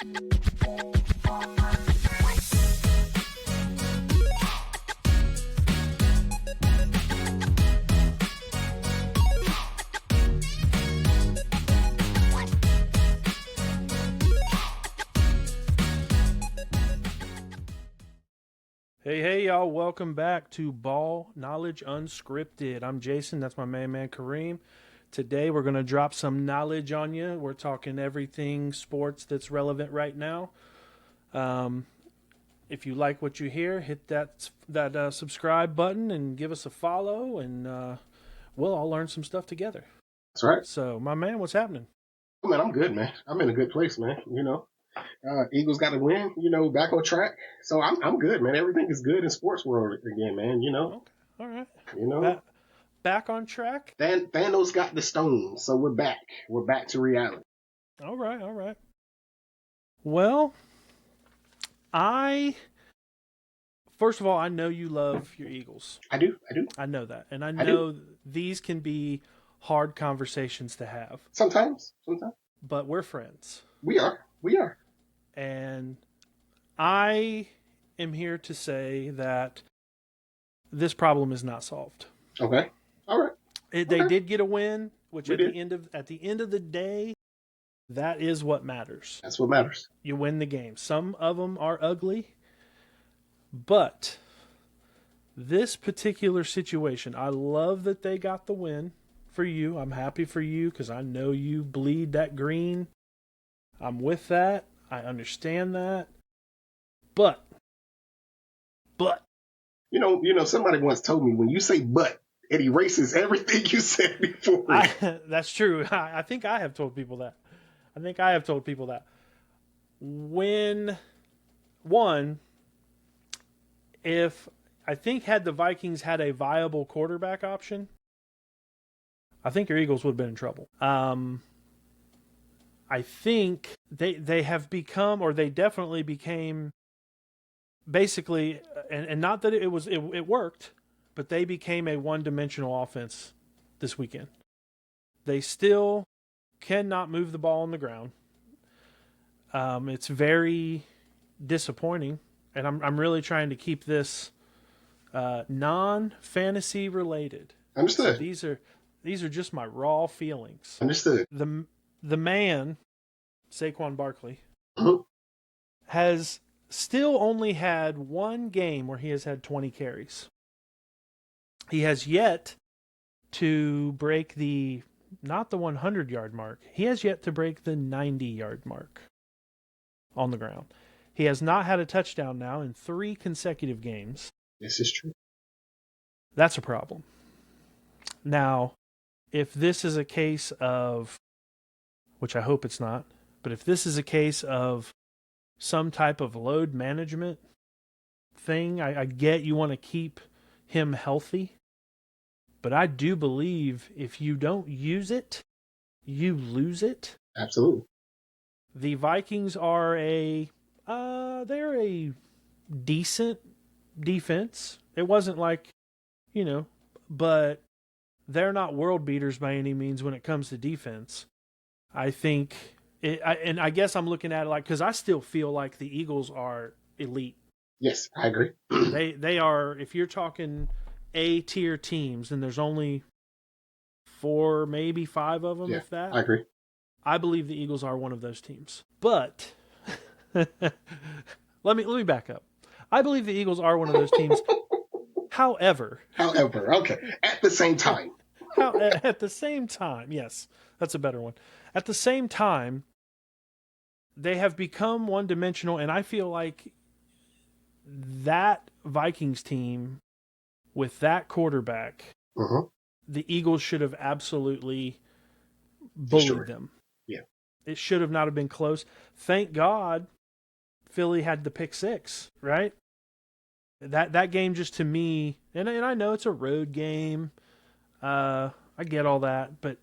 Hey, y'all. Welcome back to Ball Knowledge Unscripted. I'm Jason. That's my man Kareem. Today, we're going to drop some knowledge on you. We're talking everything sports that's relevant right now. If you like what you hear, hit that subscribe button and give us a follow, and we'll all learn some stuff together. That's right. So, my man, what's happening? Oh, man, I'm good, man. I'm in a good place, man. Eagles got to win, back on track. So I'm good, man. Everything is good in sports world again, man, Okay. All right. Back on track? Thanos got the stone, so we're back. We're back to reality. All right. Well, first of all, I know you love your Eagles. I do. I know that. And I know these can be hard conversations to have. Sometimes. But we're friends. We are. And I am here to say that this problem is not solved. Okay. All right. They did get a win, which at the end of the day, that is what matters. That's what matters. You win the game. Some of them are ugly, but this particular situation, I love that they got the win for you. I'm happy for you because I know you bleed that green. I'm with that. I understand that. But somebody once told me when you say "but," it erases everything you said before. That's true. I think I have told people that. Had the Vikings had a viable quarterback option, I think your Eagles would have been in trouble. I think they have become, or they definitely became, basically, and not that it worked, but they became a one-dimensional offense this weekend. They still cannot move the ball on the ground. It's very disappointing, and I'm really trying to keep this non-fantasy related. Understood. So these are just my raw feelings. Understood. The man, Saquon Barkley, mm-hmm. has still only had one game where he has had 20 carries. He has yet to break not the 100-yard mark. He has yet to break the 90-yard mark on the ground. He has not had a touchdown now in 3 consecutive games. This is true. That's a problem. Now, if this is a case of, which I hope it's not, but if this is a case of some type of load management thing, I get you want to keep him healthy, but I do believe if you don't use it, you lose it. Absolutely. The Vikings are they're a decent defense. It wasn't like, but they're not world beaters by any means when it comes to defense. I think, and I guess I'm looking at it because I still feel like the Eagles are elite. Yes, I agree. They are, if you're talking A-tier teams, and there's only 4, maybe 5 of them, if that. I agree. I believe the Eagles are one of those teams. But let me back up. I believe the Eagles are one of those teams. However, okay. At the same time. At the same time, yes, that's a better one. At the same time, they have become one-dimensional, and I feel like that Vikings team with that quarterback, the Eagles should have absolutely bullied them. Yeah. It should have not have been close. Thank God Philly had the pick 6, right? That game just to me, and I know it's a road game. I get all that, but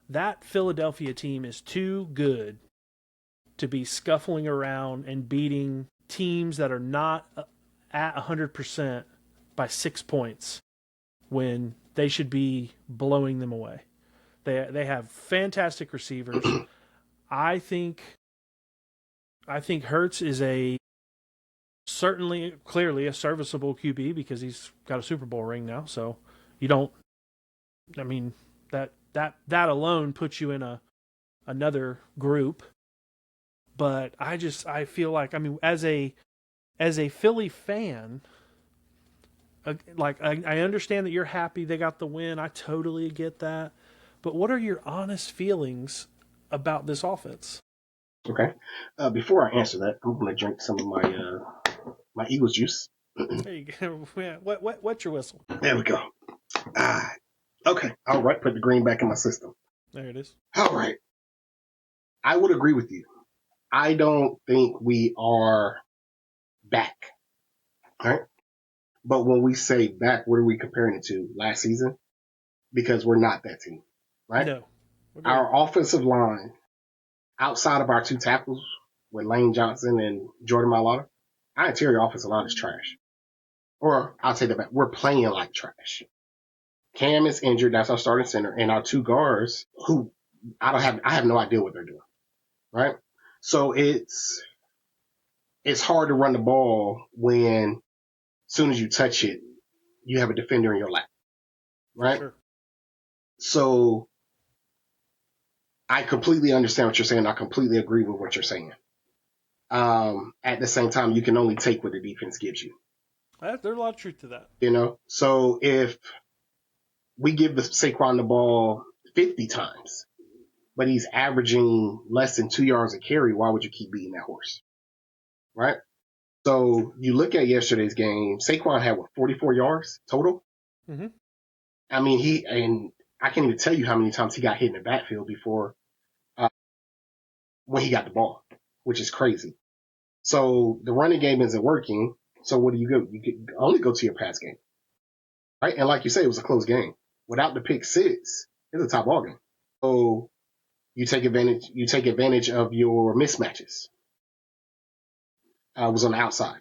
that Philadelphia team is too good to be scuffling around and beating teams that are not at 100% by 6 points when they should be blowing them away. They have fantastic receivers. I think I think Hurts is certainly clearly a serviceable QB because he's got a Super Bowl ring now. So you don't. I mean that alone puts you in another group. But I feel like, I mean, as a Philly fan, like I understand that you're happy they got the win. I totally get that. But what are your honest feelings about this offense? Okay. Before I answer that, I'm going to drink some of my Eagles juice. There you go. What's your whistle? There we go. Ah, okay. All right. Put the green back in my system. There it is. All right. I would agree with you. I don't think we are back. Right. But when we say back, what are we comparing it to? Last season? Because we're not that team. Right. No. Agreed. Our offensive line, outside of our two tackles with Lane Johnson and Jordan Mailata, our interior offensive line is trash. Or I'll take that back. We're playing like trash. Cam is injured. That's our starting center. And our two guards who I have no idea what they're doing. Right. So it's hard to run the ball when as soon as you touch it, you have a defender in your lap. Right. Sure. So I completely understand what you're saying. I completely agree with what you're saying. At the same time, you can only take what the defense gives you. There's a lot of truth to that. So if we give the Saquon the ball 50 times, but he's averaging less than 2 yards a carry, why would you keep beating that horse? Right? So you look at yesterday's game, Saquon had 44 yards total? Mm-hmm. I mean, and I can't even tell you how many times he got hit in the backfield before when he got the ball, which is crazy. So the running game isn't working. So what do you go? You can only go to your pass game. Right? And like you say, it was a close game. Without the pick six, it's a top ball game. So you take advantage of your mismatches. Was on the outside.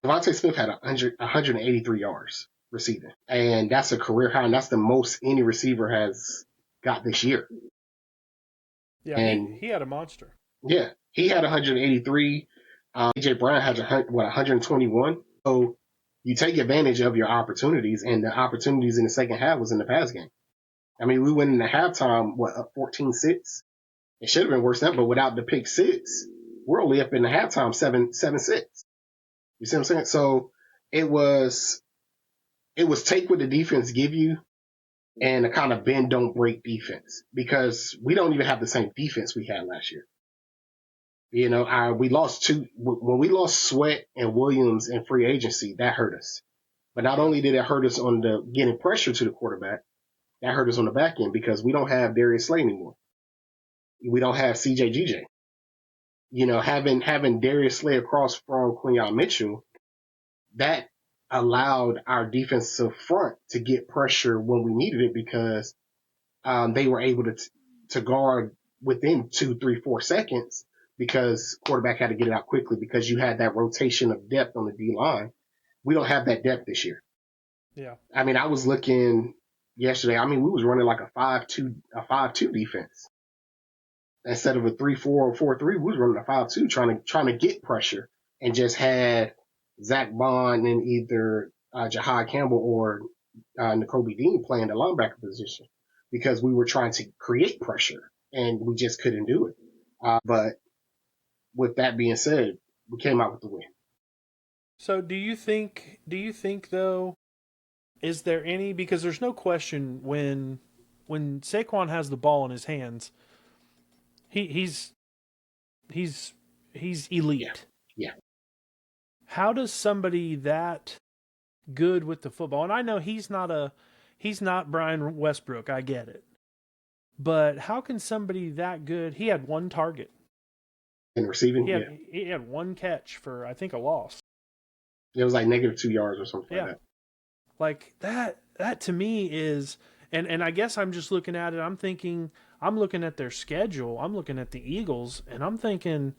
Devontae Smith had 183 yards receiving. And that's a career high, and that's the most any receiver has got this year. Yeah, And he had a monster. yeah, he had 183. AJ Brown had 121. So you take advantage of your opportunities, and the opportunities in the second half was in the pass game. I mean, we went in the halftime, up 14-6? It should have been worse than that, but without the pick six, we're only up in the halftime 7-6. You see what I'm saying? So it was take what the defense give you and a kind of bend don't break defense, because we don't even have the same defense we had last year. We lost when we lost Sweat and Williams in free agency, that hurt us. But not only did it hurt us on the getting pressure to the quarterback, that hurt us on the back end because we don't have Darius Slay anymore. We don't have CJ GJ. Having Darius Slay across from Quinyon Mitchell, that allowed our defensive front to get pressure when we needed it because they were able to guard within 2, 3, 4 seconds because quarterback had to get it out quickly because you had that rotation of depth on the D line. We don't have that depth this year. Yeah. I mean, I was looking yesterday. I mean, we was running like a 5-2 defense instead of a 3-4 or 4-3. We was running a 5-2, trying to get pressure, and just had Zach Bond and either Jahad Campbell or N'Kobe Dean playing the linebacker position because we were trying to create pressure and we just couldn't do it. But with that being said, we came out with the win. So do you think though, is there any, because there's no question when Saquon has the ball in his hands, he's elite. Yeah. How does somebody that good with the football, and I know he's not Brian Westbrook, I get it. But how can somebody that good, he had one target. In receiving, he had one catch for, I think, a loss. It was like -2 yards or something like that. Like that to me is, and I guess I'm just looking at it, I'm looking at their schedule, I'm looking at the Eagles, and I'm thinking,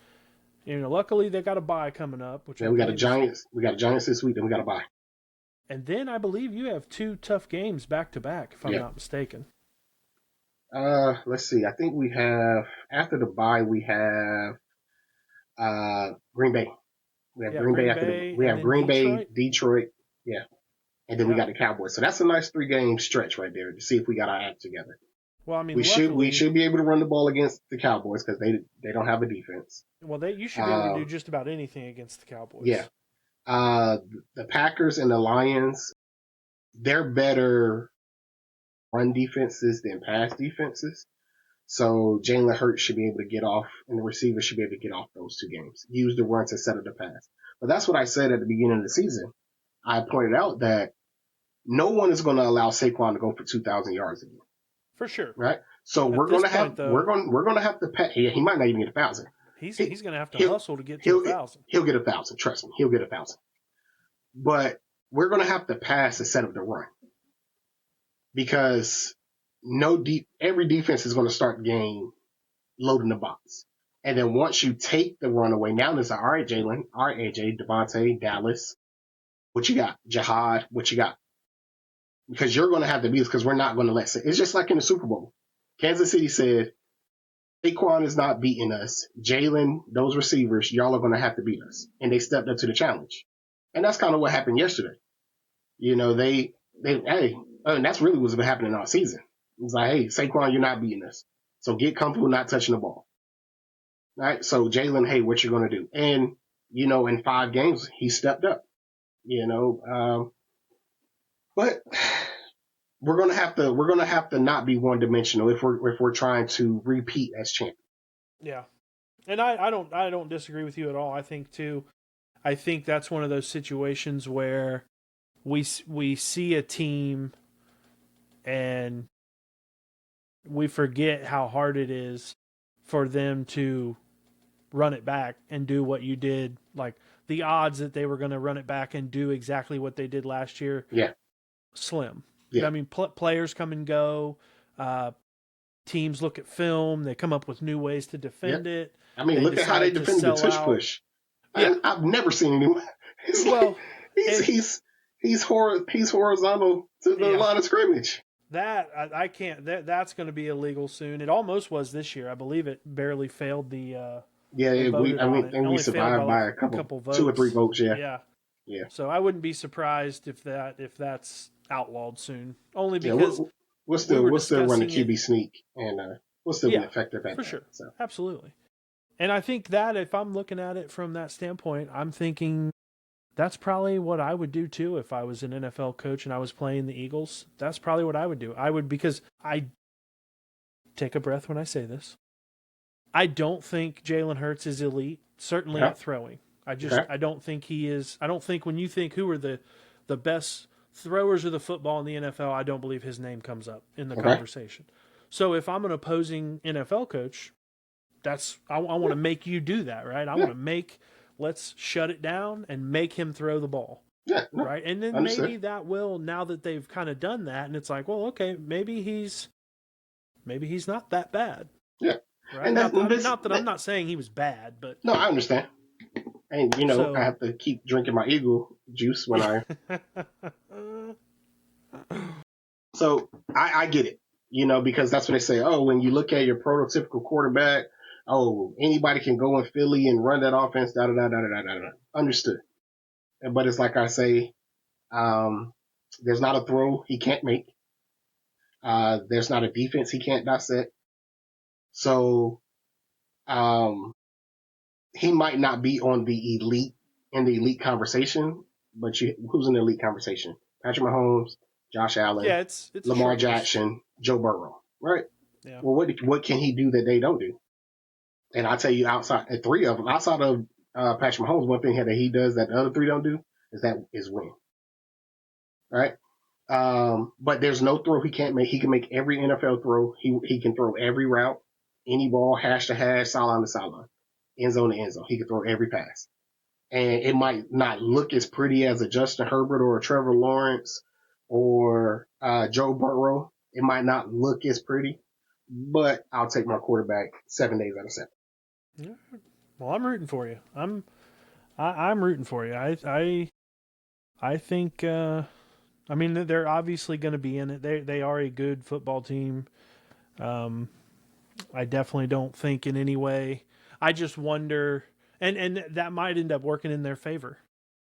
luckily they got a bye coming up. Which we got a Giants this week, then we got a bye. And then I believe you have 2 tough games back to back, if I'm not mistaken. Let's see. I think we have, after the bye, we have Green Bay. We have Yeah, Green Bay Green after Bay we and have then Green Bay, Detroit. Detroit, yeah, and then we Yeah. got the Cowboys. So that's a nice 3 game stretch right there to see if we got our act together. Well, I mean, We luckily, should be able to run the ball against the Cowboys because they don't have a defense. you should be able to do Um, just about anything against the yeah, Cowboys. uh, the Packers and the Lions, they're better run defenses than pass defenses. So Jalen Hurts should be able to get off, and the receivers should be able to get off those 2 games. Use the run to set up the pass. But that's what I said at the beginning of the season. I pointed out that no one is going to allow Saquon to go for 2,000 yards again, For sure. right? So At this point, though, we're going to have to pay. He might not even get 1,000. he's going to have to He'll hustle to get to he'll 1,000. he'll get 1,000. Trust me, he'll get 1,000. But we're going to have to pass to set up the run because every defense is going to start the game loading the box. And then once you take the run away, now it's like, all right, Jalen, all right, AJ, Devontae, Dallas, what you got? Jihad, what you got? Because you're going to have to beat us because we're not going to let it. It's just like in the Super Bowl. Kansas City said, Saquon is not beating us. Jalen, those receivers, y'all are going to have to beat us. And they stepped up to the challenge. And that's kind of what happened yesterday. You know, and that's really what's been happening all season. It was like, hey, Saquon, you're not beating us. So get comfortable not touching the ball. Right? So Jalen, hey, what you going to do? And, in 5 games, he stepped up, but we're going to have to not be one dimensional if we're trying to repeat as champions. Yeah. And I don't disagree with you at all. I think that's one of those situations where we see a team and we forget how hard it is for them to run it back and do what you did. Like the odds that they were going to run it back and do exactly what they did last year, Yeah. slim. Yeah. I mean, players come and go. Teams look at film. They come up with new ways to defend it. I mean, look at how they defended the tush push. Yeah. I've never seen anyone. He's horizontal to the line of scrimmage. That I can't. That's going to be illegal soon. It almost was this year. I believe it barely failed the. We survived by a couple votes. 2 or 3 votes. Yeah. So I wouldn't be surprised if that's outlawed soon. Only because we'll still run the QB sneak, and we'll still be effective at for that. Sure. So. Absolutely. And I think that if I'm looking at it from that standpoint, I'm thinking that's probably what I would do too if I was an NFL coach and I was playing the Eagles. That's probably what I would do. because I take a breath when I say this. I don't think Jalen Hurts is elite, certainly at throwing. I don't think he is. I don't think when you think who are the best throwers of the football in the NFL, I don't believe his name comes up in the conversation. So if I'm an opposing NFL coach, I want to make you do that, right? I want to let's shut it down and make him throw the ball. Yeah. No, right. And then maybe that will, now that they've kind of done that, and it's like, well, okay, maybe he's not that bad. Yeah. Right. And I'm not saying he was bad, but no, I understand. And I have to keep drinking my Eagle juice when I. So I get it, because that's what they say. Oh, when you look at your prototypical quarterback, anybody can go in Philly and run that offense. Da da da da da da da. Understood. But it's like I say, there's not a throw he can't make. There's not a defense he can't dissect. So, he might not be in the elite conversation, but who's in the elite conversation? Patrick Mahomes, Josh Allen, it's Lamar Jackson, Joe Burrow, right? Yeah. Well, what can he do that they don't do? And I'll tell you, outside of 3 of them, outside of Patrick Mahomes, one thing that he does that the other 3 don't do is win, right? But there's no throw he can't make. He can make every NFL throw. He can throw every route, any ball, hash to hash, sideline to sideline, end zone to end zone. He can throw every pass. And it might not look as pretty as a Justin Herbert or a Trevor Lawrence or Joe Burrow. It might not look as pretty, but I'll take my quarterback 7 days out of 7. Yeah. Well, I'm rooting for you. I'm rooting for you. I think. I mean, they're obviously going to be in it. They are a good football team. I definitely don't think in any way. I just wonder, And that might end up working in their favor,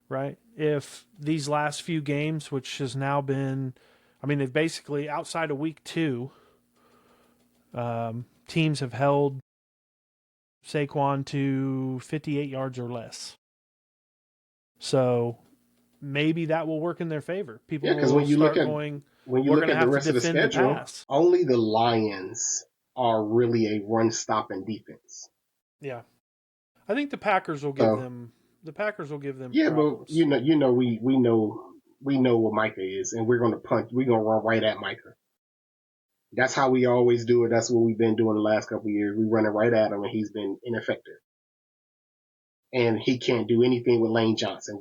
right? If these last few games, which has now been, I mean, they've basically outside of week 2, teams have held Saquon to 58 yards or less. So maybe that will work in their favor. People Yeah, because will start going, when you we're look going to at the have to rest of the defend the schedule, pass. only the Lions are really a run stopping defense. Yeah. I think the Packers will give them yeah, but problems. we know what Micah is, and we're gonna run right at Micah. That's how we always do it. That's what we've been doing the last couple of years. We run it right at him, and he's been ineffective. And he can't do anything with Lane Johnson.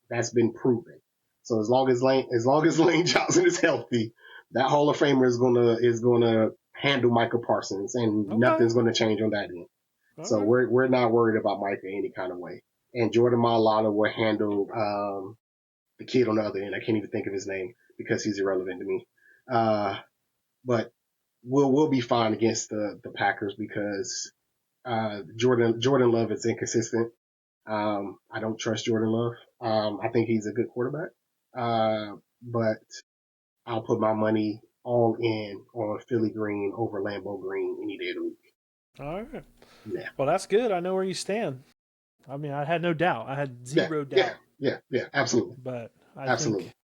That's been proven. So as long as Lane Johnson is healthy, that Hall of Famer is gonna handle Micah Parsons, and Okay. nothing's gonna change on that end. So Okay. we're not worried about Micah any kind of way. And Jordan Mailata will handle the kid on the other end. I can't even think of his name because he's irrelevant to me. But we'll be fine against the Packers because Jordan Love is inconsistent. I don't trust Jordan Love. I think he's a good quarterback. But I'll put my money all in on Philly Green over Lambeau Green any day of the week. All right. Yeah. Well, that's good. I know where you stand. I mean, I had no doubt. I had zero doubt. Yeah, absolutely. But I Absolutely. think,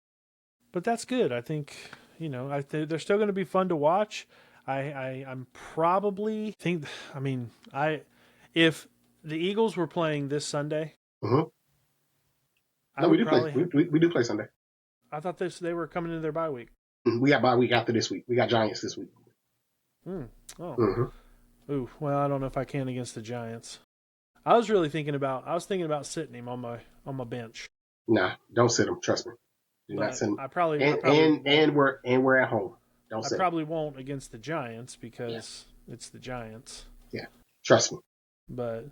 but that's good. I think, they're still going to be fun to watch. I'm probably think, I mean, if the Eagles were playing this Sunday, Mm-hmm. I No, we would do play. probably, We do play Sunday. I thought they were coming into their bye week. We got bye week after this week. We got Giants this week. Oh, Mm-hmm. ooh. Well, I don't know if I can against the Giants. I was thinking about sitting him on my bench. Nah, don't sit him. Trust me. Do not But sit him. I probably And won't. we're at home. Don't I sit him. probably won't against the Giants Yeah, because it's the Giants. yeah. Trust me. But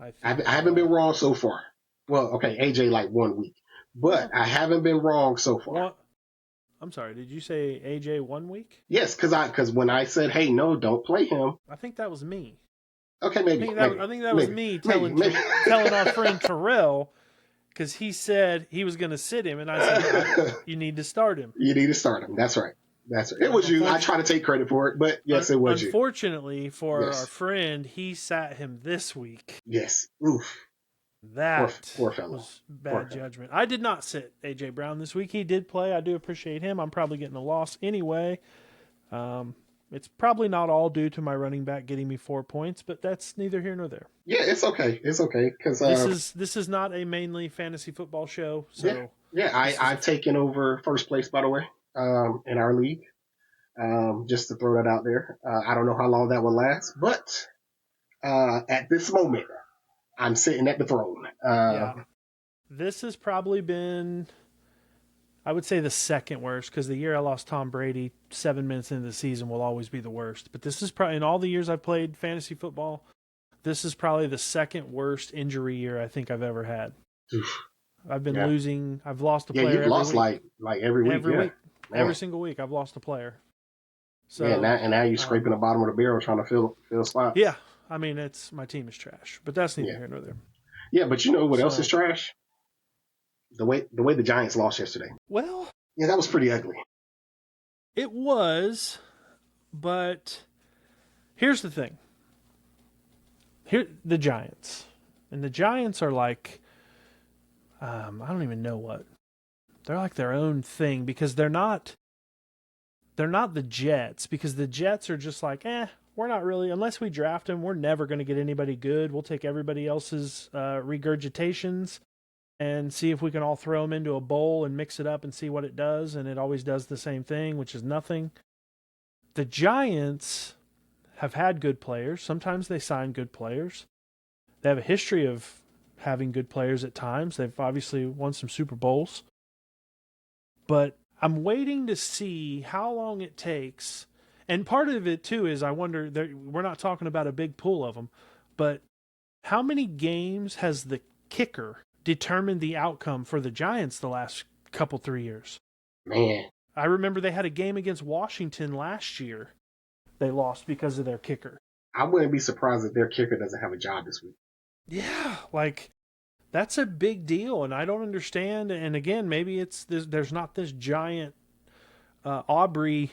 I I think haven't been wrong so far. Well, okay, AJ like 1 week, but well, I haven't been wrong so far. one. I'm sorry. Did you say AJ 1 week? Yes, because when I said, hey, no, don't play him. I think that was me. Okay, I think that was me telling our friend Terrell because he said he was going to sit him, and I said you need to start him. You need to start him. That's right. It was you. I try to take credit for it, but yes, it was you. Unfortunately for Yes. our friend, he sat him this week. Yes. Oof. That poor fellow. was bad judgment. I did not sit A.J. Brown this week. He did play. I do appreciate him. I'm probably getting a loss anyway. It's probably not all due to my running back getting me 4 points, but that's neither here nor there. Yeah, it's okay. It's okay because this is not a mainly fantasy football show. So I've taken over first place, by the way, in our league. Just to throw that out there. I don't know how long that will last, but at this moment, I'm sitting at the throne. This has probably been, I would say, the second worst because the year I lost Tom Brady 7 minutes into the season will always be the worst. But this is probably, in all the years I've played fantasy football, this is probably the second worst injury year I think I've ever had. I've been losing. I've lost a player. Yeah, you've lost week. like every week. Week. Every single week I've lost a player. So now you're scraping the bottom of the barrel trying to fill spots. Yeah, I mean my team is trash, but that's neither here nor there. Yeah, but you know what else is trash? The way the Giants lost yesterday. Well, yeah, that was pretty ugly. It was, but here's the thing. Here the Giants, and the Giants are like, I don't even know what. They're like their own thing because they're not the Jets, because the Jets are just like, we're not really, unless we draft them, we're never going to get anybody good. We'll take everybody else's regurgitations and see if we can all throw them into a bowl and mix it up and see what it does. And it always does the same thing, which is nothing. The Giants have had good players. Sometimes they sign good players. They have a history of having good players at times. They've obviously won some Super Bowls. But I'm waiting to see how long it takes. And part of it, too, is I wonder, we're not talking about a big pool of them, but how many games has the kicker determined the outcome for the Giants the last 3 years? Man. I remember they had a game against Washington last year. They lost because of their kicker. I wouldn't be surprised if their kicker doesn't have a job this week. Yeah, like that's a big deal, and I don't understand. And again, maybe there's not this giant Aubrey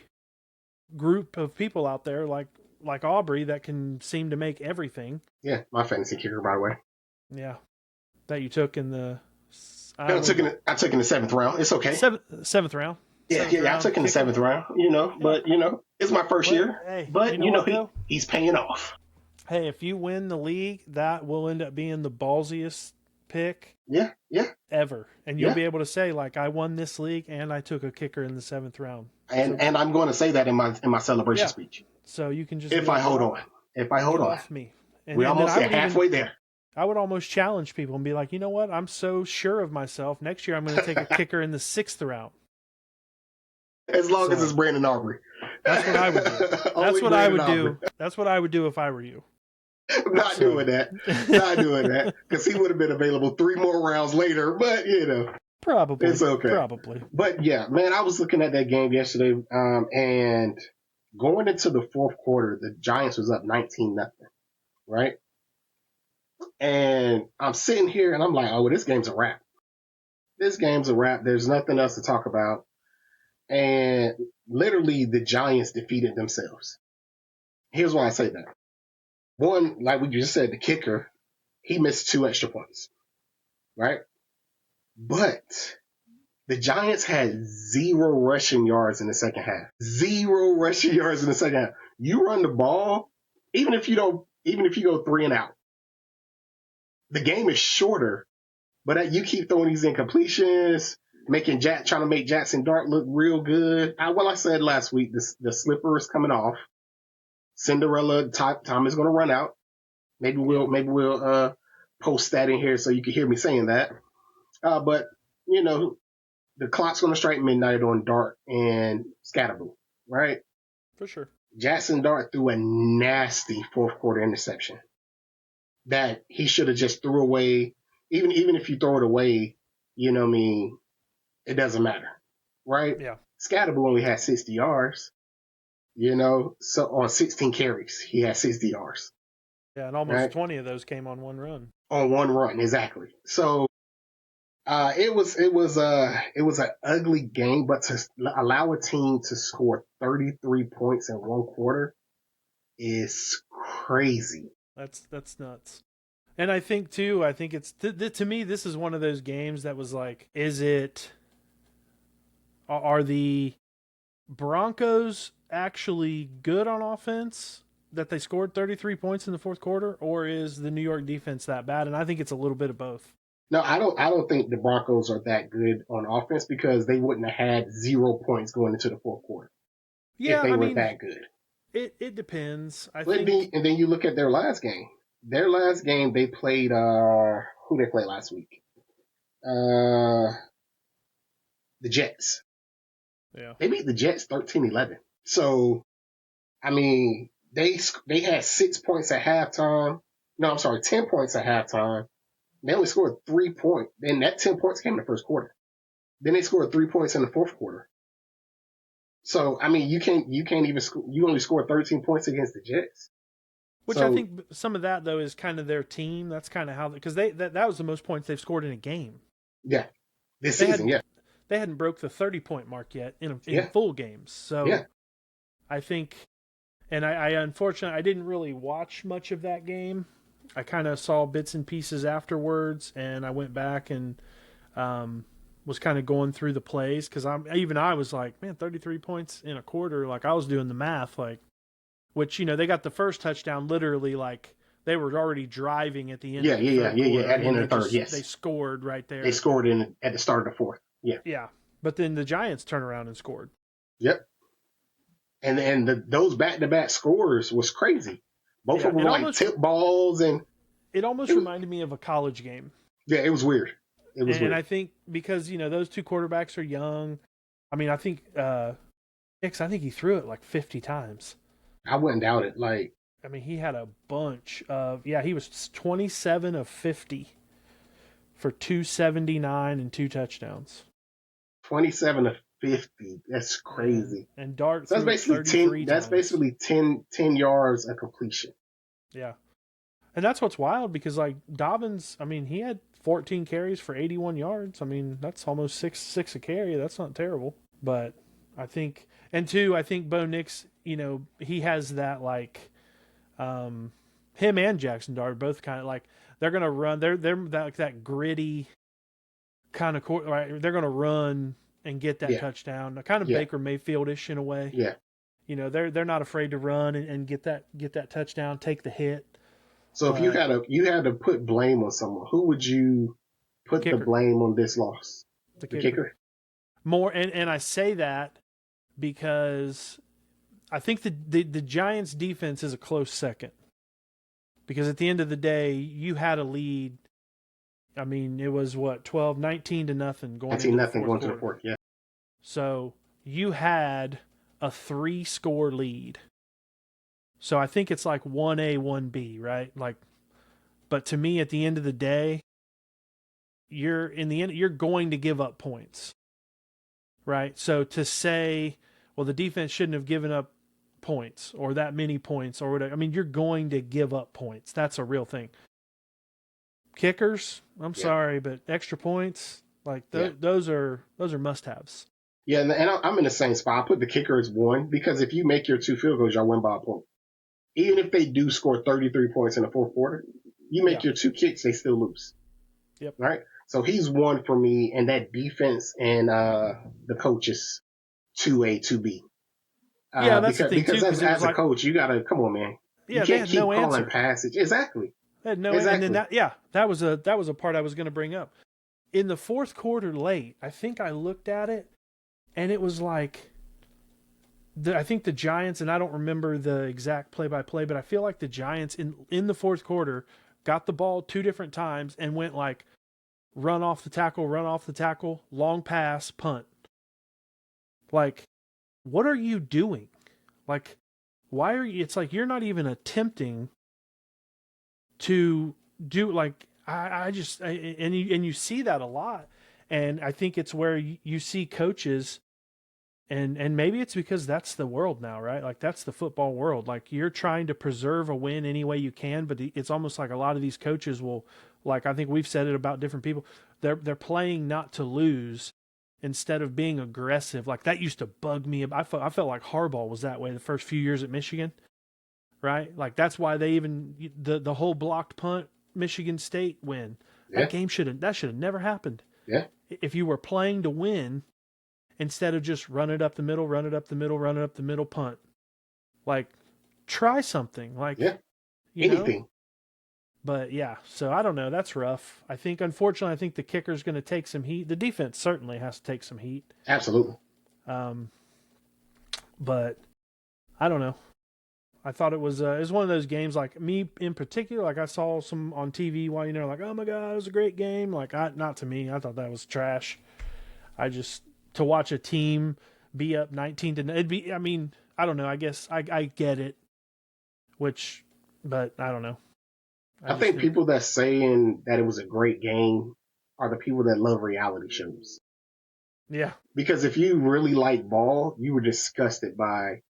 group of people out there like Aubrey that can seem to make everything. Yeah, my fantasy kicker, by the way. Yeah, that you took in the No, I took in the seventh round. It's okay. seventh round. Yeah, Seventh I round took in the kicker. seventh round. Yeah. But it's my first Well, year. hey, you But know what though? he's paying off. Hey, if you win the league, that will end up being the ballsiest pick Yeah, ever, and you'll yeah. be able to say like, I won this league and I took a kicker in the seventh round. And I'm going to say that in my celebration Yeah, speech. so you can just If be I like, hold on. If I hold get on. off me, We and then almost get halfway there. I would almost challenge people and be like, you know what? I'm so sure of myself. Next year, I'm going to take a kicker in the sixth round. As long as it's Brandon Aubrey. That's what I would do. That's what I would do. That's what I would do if I were you. I'm not doing that. Not doing that. Because he would have been available 3 more rounds later. But, Probably. it's okay. Probably. But, yeah, man, I was looking at that game yesterday. And going into the fourth quarter, the Giants was up 19-0. Right? And I'm sitting here and I'm like, oh, this game's a wrap. This game's a wrap. There's nothing else to talk about. And literally, the Giants defeated themselves. Here's why I say that. One, like we just said, the kicker, he missed 2 extra points, right? But the Giants had 0 rushing yards in the second half. 0 rushing yards in the second half. You run the ball, even if you go 3 and out, the game is shorter. But you keep throwing these incompletions, trying to make Jackson Dart look real good. I said last week, the slipper is coming off. Cinderella time is going to run out. Maybe we'll post that in here so you can hear me saying that. But the clock's going to strike midnight on Dart and Scatterboo, right? For sure. Jackson Dart threw a nasty fourth quarter interception that he should have just threw away. Even if you throw it away, it doesn't matter, right? Yeah. Scatterboo only had 60 yards, so on 16 carries, he had 60 yards. Yeah, and almost 20 of those came on one run. On one run, exactly. So it was an ugly game, but to allow a team to score 33 points in one quarter is crazy. That's nuts. And I think too, it's to me, this is one of those games that was like, are the Broncos actually good on offense that they scored 33 points in the fourth quarter, or is the New York defense that bad? And I think it's a little bit of both. No, I don't think the Broncos are that good on offense because they wouldn't have had 0 points going into the fourth quarter. Yeah, if they were that good. It depends. And then you look at their last game. Their last game, they played who they played last week? The Jets. Yeah. They beat the Jets 13-11. So, I mean, they had 6 points at halftime. No, I'm sorry, 10 points at halftime. They only scored 3 points. Then that 10 points came in the first quarter. Then they scored 3 points in the fourth quarter. So, I mean, you can't even you only scored 13 points against the Jets. Which I think some of that though is kind of their team. That's kind of how, because that was the most points they've scored in a game. Yeah, this season, they hadn't broke the 30-point mark yet in full games. So I think, and I unfortunately I didn't really watch much of that game. I kind of saw bits and pieces afterwards, and I went back and was kind of going through the plays because I was like, man, 33 points in a quarter. Like I was doing the math, like. Which, they got the first touchdown literally like they were already driving at the end of the third quarter. At the end of the third, yes. They scored right there. They scored at the start of the fourth. Yeah. Yeah. But then the Giants turned around and scored. Yep. And those back-to-back scores was crazy. Both of them were like tip balls. And it almost reminded me of a college game. Yeah, it was weird. And I think because, those two quarterbacks are young. I mean, I think he threw it like 50 times. I wouldn't doubt it. Like, I mean, he had a bunch of he was 27 of 50 for 279 and 2 touchdowns. 27 of 50. That's crazy. And Dart. So that's basically 10. That's basically 10 yards of completion. Yeah. And that's what's wild because like Dobbins, I mean, he had 14 carries for 81 yards. I mean, that's almost six a carry. That's not terrible. But I think, and two, I think Bo Nix, he has that like, him and Jackson Dart both kind of like they're gonna run. They're that gritty kind of court. Right? They're gonna run and get that touchdown. Kind of Yeah. Baker Mayfield-ish in a way. Yeah. They're not afraid to run and get that touchdown, take the hit. So if you had to put blame on someone, who would you put the blame on this loss? The kicker. More, and I say that because I think the Giants defense is a close second. Because at the end of the day, you had a lead. I mean, it was what, 19 to nothing going into the fourth quarter. Yeah. So you had a 3-score lead. So I think it's like 1A, 1B, right? Like, but to me, at the end of the day, you're going to give up points, right? So to say, well, the defense shouldn't have given up points or that many points or whatever. I mean, you're going to give up points. That's a real thing. Kickers, I'm sorry, but extra points, like those are must-haves. Yeah, and I'm in the same spot. I put the kicker as 1 because if you make your 2 field goals, y'all win by a point. Even if they do score 33 points in the fourth quarter, you make your 2 kicks, they still lose. Yep. Right? So he's 1 for me, and that defense and the coaches 2A, 2B. Yeah, that's the thing because too. As a coach, you gotta come on, man. Yeah, you they can't had keep no calling answer. passage. Exactly. They had no exactly. And then that was a part I was going to bring up. In the fourth quarter, late, I think I looked at it, and it was like, I think the Giants, and I don't remember the exact play-by-play, but I feel like the Giants in the fourth quarter got the ball 2 different times and went like run off the tackle, long pass, punt. Like, what are you doing? Like, why are you? It's like you're not even attempting to do, like, and you see that a lot, and I think it's where you see coaches, and maybe it's because that's the world now, right? Like, that's the football world. Like, you're trying to preserve a win any way you can, but it's almost like a lot of these coaches will, like, I think we've said it about different people. They're playing not to lose instead of being aggressive. Like, that used to bug me. I felt like Harbaugh was that way the first few years at Michigan, right? Like, that's why they even the whole blocked punt Michigan State win. That game should have never happened. Yeah. If you were playing to win instead of just run it up the middle, punt. Like, try something. Like, anything. But yeah, so I don't know. That's rough. Unfortunately, I think the kicker's going to take some heat. The defense certainly has to take some heat. Absolutely. But I don't know. I thought it was one of those games, like me in particular, like I saw some on TV while, like, oh my God, it was a great game. Like, not to me. I thought that was trash. To watch a team be up 19 to, I mean, I don't know. I guess I get it, but I don't know. I think people that saying that it was a great game are the people that love reality shows. Yeah. Because if you really like ball, you were disgusted by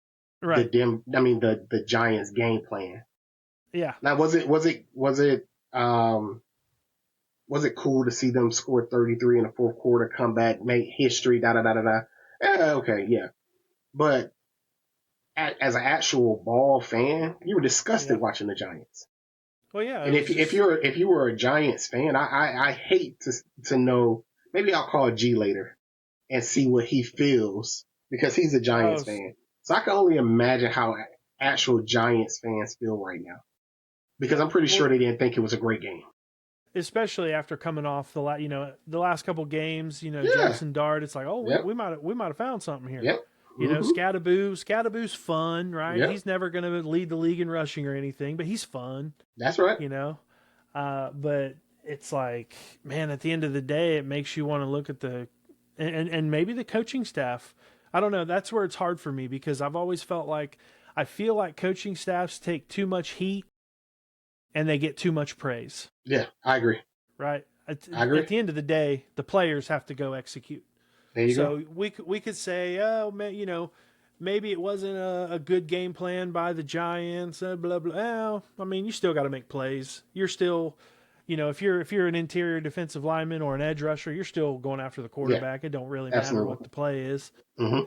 the Giants game plan. Yeah. Now, was it cool to see them score 33 in the fourth quarter, come back, make history, okay, yeah. But as an actual ball fan, you were disgusted watching the Giants. Well, yeah. And if you were a Giants fan, I hate to know. Maybe I'll call G later and see what he feels because he's a Giants fan. So I can only imagine how actual Giants fans feel right now because I'm pretty sure they didn't think it was a great game. Especially after coming off the last couple games, Jackson Dart. It's like, we might have found something here. Yep. Scadaboo's fun, right? Yep. He's never going to lead the league in rushing or anything, but he's fun. That's right. But it's like, man, at the end of the day, it makes you want to look at and maybe the coaching staff. I don't know. That's where it's hard for me because I've always felt like I feel like coaching staffs take too much heat and they get too much praise. Yeah, I agree. Right? I agree. At the end of the day, the players have to go execute. There you go. So we could say, oh man, maybe it wasn't a good game plan by the Giants. Blah blah. Well, I mean, you still got to make plays. You're still, if you're an interior defensive lineman or an edge rusher, you're still going after the Yeah, quarterback. It don't really matter what absolutely. the play is, Hmm.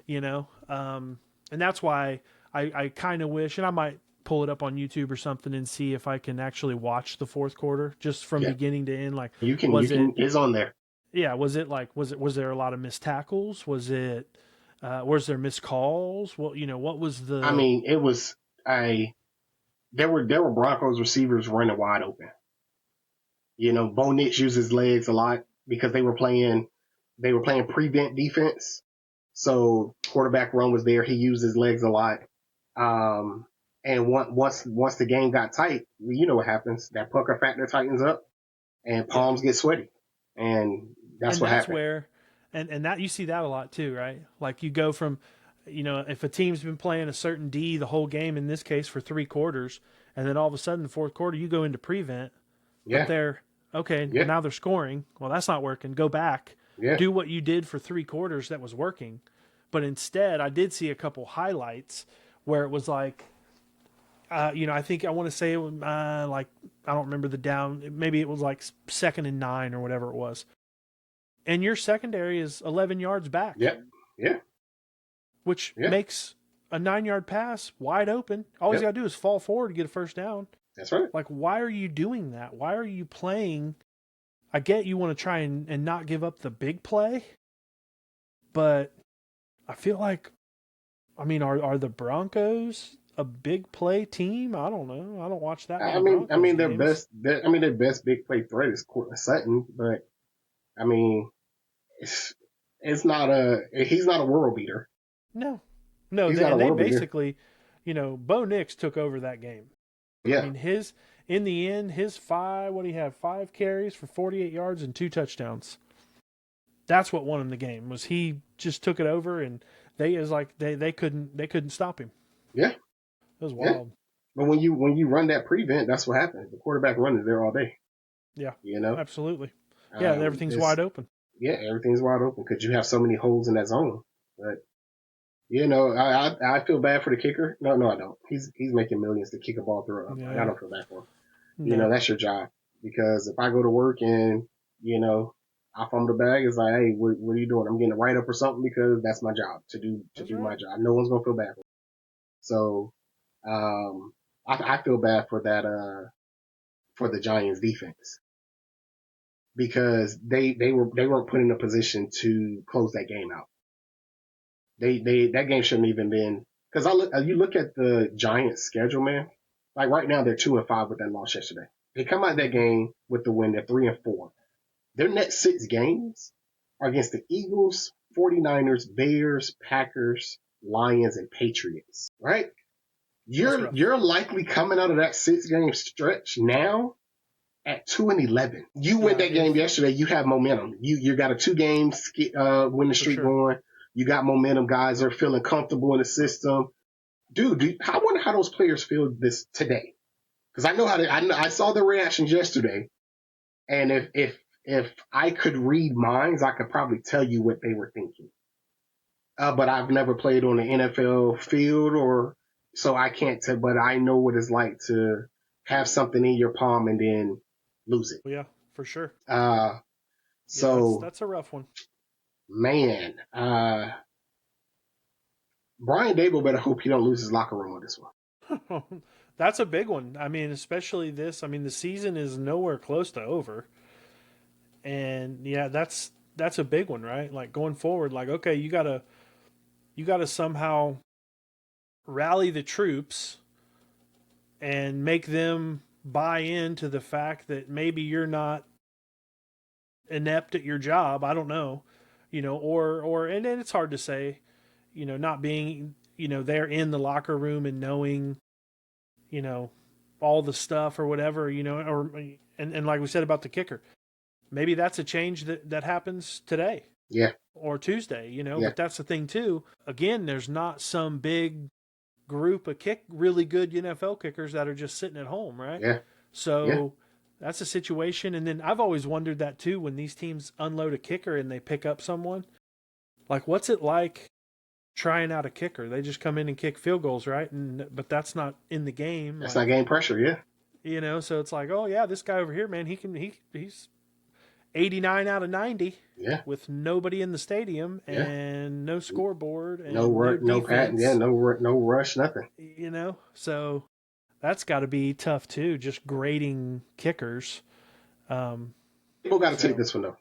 and that's why I kind of wish, and I might pull it up on YouTube or something and see if I can actually watch the fourth quarter just from Yeah, beginning to end. Like, you was can. it It's on there. yeah, was there a lot of missed tackles? Was there missed calls? Well, what was I the mean, it was a there were Broncos receivers running wide open. Bo Nix used his legs a lot because they were playing prevent defense. So quarterback run was there. He used his legs a lot. Um, and once the game got tight, you know what happens. That pucker factor tightens up and yeah. palms get sweaty. And that's And what that's happened. where and that you see that a lot too, right? Like you go from if a team's been playing a certain D the whole game, in this case for 3 quarters, and then all of a sudden the fourth quarter you go into prevent, but Yeah, they're okay, well yeah, now they're scoring. Well, that's not working. Go back. yeah. Do what you did for 3 quarters that was working. But instead I did see a couple highlights where it was like I think I want to say it was like I don't remember the down. Maybe it was like 2nd and 9 or whatever it was, and your secondary is 11 yards back, Yeah, yeah, which yeah, makes a 9 yard pass wide open. All he's yep. got to do is fall forward to get a first down. That's right. Like, why are you doing that? Why are you playing? I get you want to try and not give up the big play, but I feel like, I mean, are the Broncos a big play team? I don't know. I don't watch that I many mean, I Broncos mean, their games. best, their, I mean, their best big play threat is Courtland Sutton, but I mean, it's, it's not he's not a world beater. No, no, He's not a and they world beater. basically, Bo Nix took over that game. I Yeah, mean, in the end, his what do you have? 5 carries for 48 yards and 2 touchdowns. That's what won him the game. Was he just took it over and they couldn't stop him. yeah, It was yeah. wild. But when you run that prevent, that's what happens. The quarterback running there all day. Yeah, You know, absolutely. Yeah, everything's it's wide open. yeah, everything's wide open because you have so many holes in that zone. But I feel bad for the kicker. No, no, I don't. He's making millions to kick a ball through. I Yeah, don't feel bad for him. no, That's your job. Because if I go to work and you know I fumble the bag, it's like, hey, what are you doing? I'm getting a write up or something because that's my job to that's do my right. job. No one's gonna feel bad for me. So um, I feel bad for that for the Giants defense because they weren't put in a position to close that game out. That game shouldn't even been because you look at the Giants schedule, man. Like right now they're 2-5 with that loss yesterday. They come out of that Mm-hmm. game with the win. They're 3-4. Their next 6 games are against the Eagles, 49ers, Bears, Packers, Lions, and Patriots. Right? That's You're rough. you're likely coming out of that 6 game stretch now at 2-11. You win Yeah, that game yesterday. You have momentum. You got a 2 game winning for streak sure. going. You got momentum. Guys are feeling comfortable in the system. Dude, I wonder how those players feel this today. Because I know I saw the reactions yesterday, and if I could read minds, I could probably tell you what they were thinking. But I've never played on the NFL field, or so I can't tell. But I know what it's like to have something in your palm and then lose it. Well, yeah, for sure. Uh, Yeah, that's so that's a rough one. man, Brian Dable better hope he don't lose his locker room on this one. That's a big one. I mean, especially this. I mean, the season is nowhere close to over, and yeah, that's a big one, right? Like going forward, like okay, you gotta somehow rally the troops and make them buy into the fact that maybe you're not inept at your job. I don't know, or and then it's hard to say, not being there in the locker room and knowing you know all the stuff or whatever, or and like we said about the kicker, maybe that's a change that happens today Yeah, or Tuesday, yeah, but that's the thing too. Again, there's not some big group of really good NFL kickers that are just sitting at home, right? yeah, yeah. So that's a situation. And then I've always wondered that too when these teams unload a kicker and they pick up someone. Like, what's it like? trying out a kicker. They just come in and kick field goals, right? But that's not in the game. That's Like, not game pressure, yeah. so it's like, oh yeah, this guy over here, man, he's 89 out of 90 Yeah. with nobody in the stadium Yeah. and no scoreboard and No patent, yeah, no rush, nothing. So that's got to be tough too, just grading kickers. Dabo got to take this one though.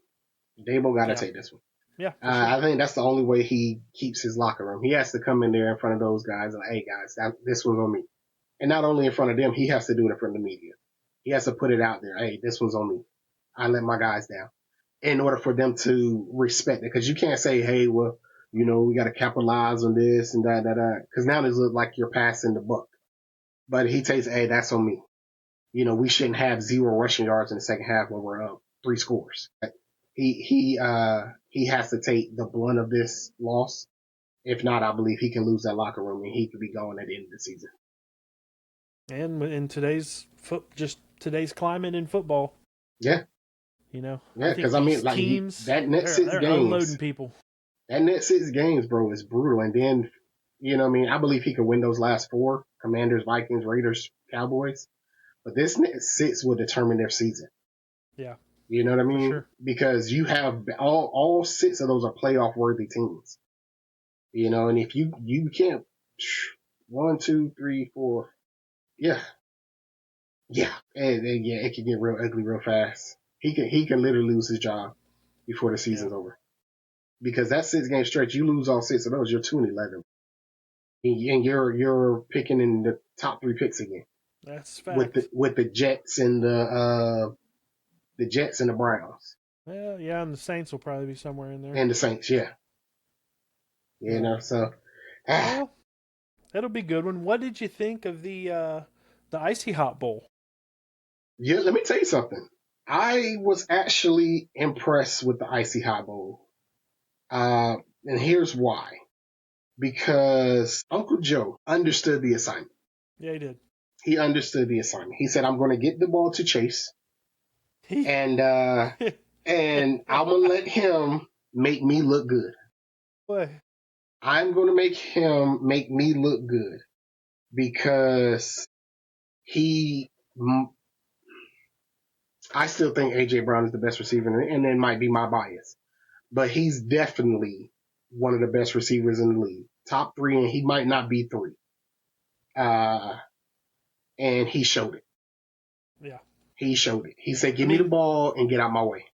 Dabo got to take this one. Yeah, for sure. I think that's the only way he keeps his locker room. He has to come in there in front of those guys and, hey guys, this one's on me. And not only in front of them, he has to do it in front of the media. He has to put it out there. Hey, this one's on me. I let my guys down in order for them to respect it. Because you can't say, hey, well, we got to capitalize on this and that. Because now it looks like you're passing the buck. But he takes, hey, that's on me. We shouldn't have 0 rushing yards in the second half when we're up 3 scores. He has to take the blunt of this loss. If not, I believe he can lose that locker room and he could be gone at the end of the season. And in today's climate in football, yeah, because teams, that net 6 they're games, unloading people. That net 6 games, bro, is brutal. And then, I believe he could win those last 4: Commanders, Vikings, Raiders, Cowboys. But this net 6 will determine their season. Yeah, you know what I mean? Sure. Because you have all 6 of those are playoff worthy teams. And if you can't 1, 2, 3, 4. Yeah. And it can get real ugly real fast. He can literally lose his job before the season's over. Because that 6-game stretch, you lose all 6 of those, you're 2-11. And you're picking in the top 3 picks again. That's fact. With the Jets and the Jets and the Browns. Well, yeah, and the Saints will probably be somewhere in there. And the Saints, yeah. So well, that'll be a good one. What did you think of the Icy Hot Bowl? Yeah, let me tell you something. I was actually impressed with the Icy Hot Bowl. And here's why. Because Uncle Joe understood the assignment. Yeah, he did. He understood the assignment. He said, I'm going to get the ball to Chase. And I'm going to let him make me look good. What? I'm going to make him make me look good. Because I still think A.J. Brown is the best receiver, and it might be my bias. But he's definitely one of the best receivers in the league. Top 3, and he might not be 3. And he showed it. Yeah. He showed it. He said, give me the ball and get out my way.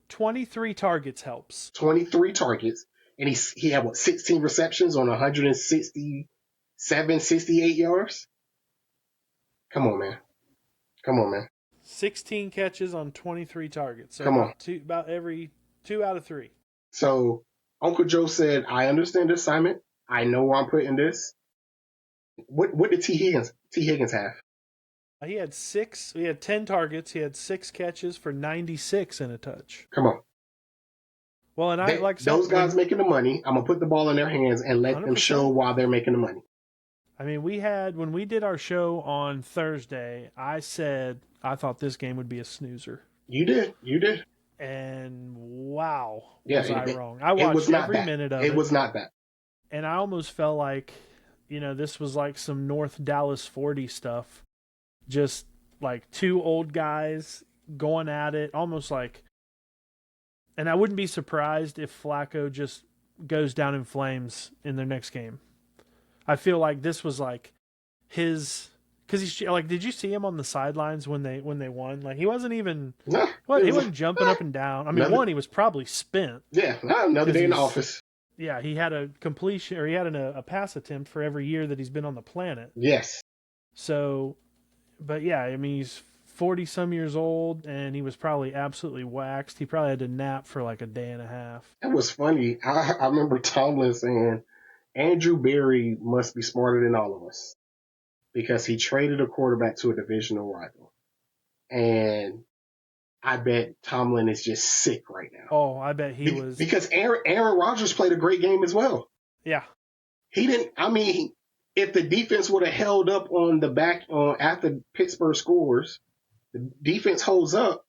23 targets helps. 23 targets. And he had, 16 receptions on 167, 68 yards? Come on, man. 16 catches on 23 targets. So Come on. About every 2 out of 3. So Uncle Joe said, I understand the assignment. I know where I'm putting this. What did T. Higgins have? He had 10 targets. He had 6 catches for 96 and a touch. Come on. Well, and those guys making the money, I'm going to put the ball in their hands and let 100%. Them show while they're making the money. I mean, when we did our show on Thursday, I said I thought this game would be a snoozer. You did. And wow, was I wrong. I watched every minute of it. It was not that. And I almost felt like, this was like some North Dallas 40 stuff. Just like 2 old guys going at it, almost like. And I wouldn't be surprised if Flacco just goes down in flames in their next game. I feel like this was like his, because he's like, did you see him on the sidelines when they won? Like he wasn't even, he wasn't jumping up and down. I mean, he was probably spent. Yeah, another day in the office. Yeah, he had a completion, or he had a pass attempt for every year that he's been on the planet. Yes. So, but yeah, I mean, he's 40-some years old, and he was probably absolutely waxed. He probably had to nap for like a day and a half. That was funny. I remember Tomlin saying, Andrew Berry must be smarter than all of us because he traded a quarterback to a divisional rival. And I bet Tomlin is just sick right now. Oh, I bet he was. Because Aaron Rodgers played a great game as well. Yeah. He didn't, if the defense would have held up on the back after Pittsburgh scores, the defense holds up,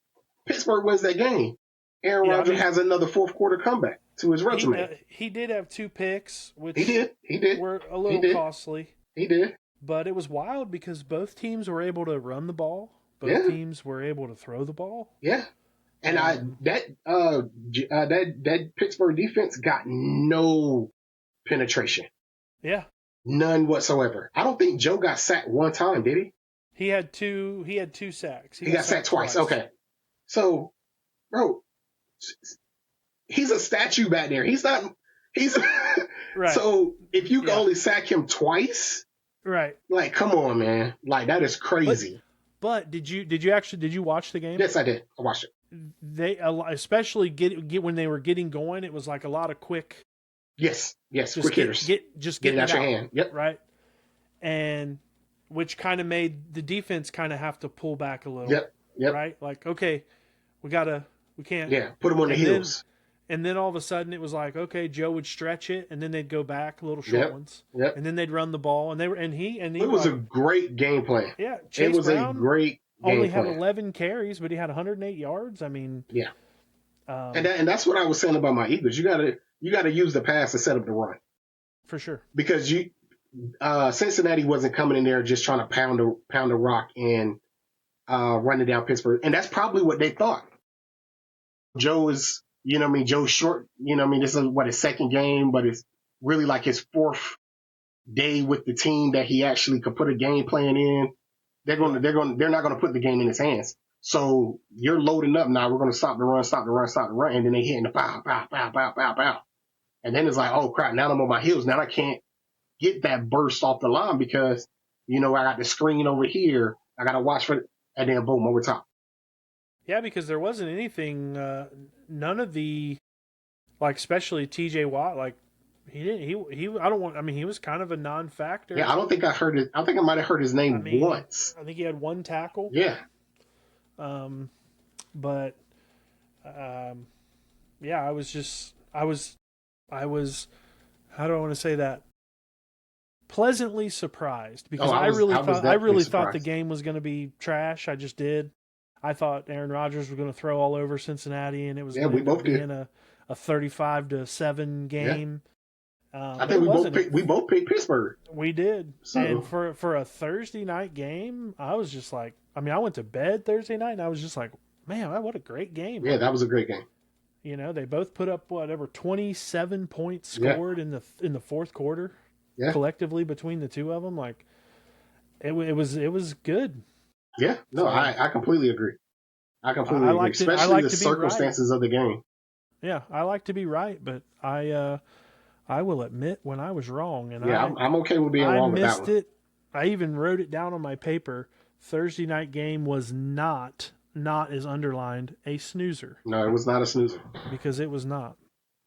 Pittsburgh wins that game. Aaron Rodgers has another fourth quarter comeback. to his resume. He did have 2 picks, He which did. He did. were a He little did. costly. He did. But it was wild because both teams were able to run the ball. Both Yeah. teams were able to throw the ball. Yeah. And that Pittsburgh defense got no penetration. Yeah. None whatsoever. I don't think Joe got sacked one time, did he? He had 2 sacks. He got sacked twice. Okay. So, bro, he's a statue back there. He's Right. So if you can only sack him twice, right. Like, come on, man. Like, that is crazy. But did you watch the game? Yes, I did. I watched it. They especially get when they were getting going, it was like a lot of quick. Yes, quick hitters. Get it out your hand. Yep. Right. And which kind of made the defense kind of have to pull back a little. Yep. Right. Like, okay, we can't. Yeah. Put them on the heels. And then all of a sudden it was like, okay, Joe would stretch it, and then they'd go back little short ones. Yep. And then they'd run the ball, and it was a great game plan. Yeah. Chase Brown a great game only plan. had 11 carries, but he had 108 yards. I mean, yeah. And that's what I was saying about my Eagles. You gotta use the pass to set up the run. For sure. Because Cincinnati wasn't coming in there just trying to pound the rock and run it down Pittsburgh, and that's probably what they thought. Joe is. Joe's short, this is his second game, but it's really like his 4th day with the team that he actually could put a game plan in. They're not going to put the game in his hands. So you're loading up now. We're going to stop the run, and then they hit in the pow, pow, pow, pow, pow, pow. And then it's like, oh crap, now I'm on my heels. Now I can't get that burst off the line because, I got the screen over here. I got to watch for it. And then boom, over top. Yeah, because there wasn't anything, none of the, like, especially TJ Watt, like, he was kind of a non-factor. Yeah, I think I might have heard his name once. I think he had 1 tackle. Yeah. But, yeah, I was, how do I want to say that? Pleasantly surprised because I really thought the game was going to be trash. I just did. I thought Aaron Rodgers was going to throw all over Cincinnati, and it was we both did. In a 35-7 game. Yeah. I think we both picked Pittsburgh. We did. So. And for a Thursday night game, I was just like, I went to bed Thursday night, and I was just like, man, what a great game. Yeah, that was a great game. They both put up 27 points scored in the 4th quarter, collectively between the two of them. Like, it was good. Yeah, no, I completely agree. Agree, especially the circumstances of the game. Yeah, I like to be right, but I will admit when I was wrong, and I'm okay with being wrong with that one. I missed it. I even wrote it down on my paper. Thursday night game was not as underlined a snoozer. No, it was not a snoozer because it was not.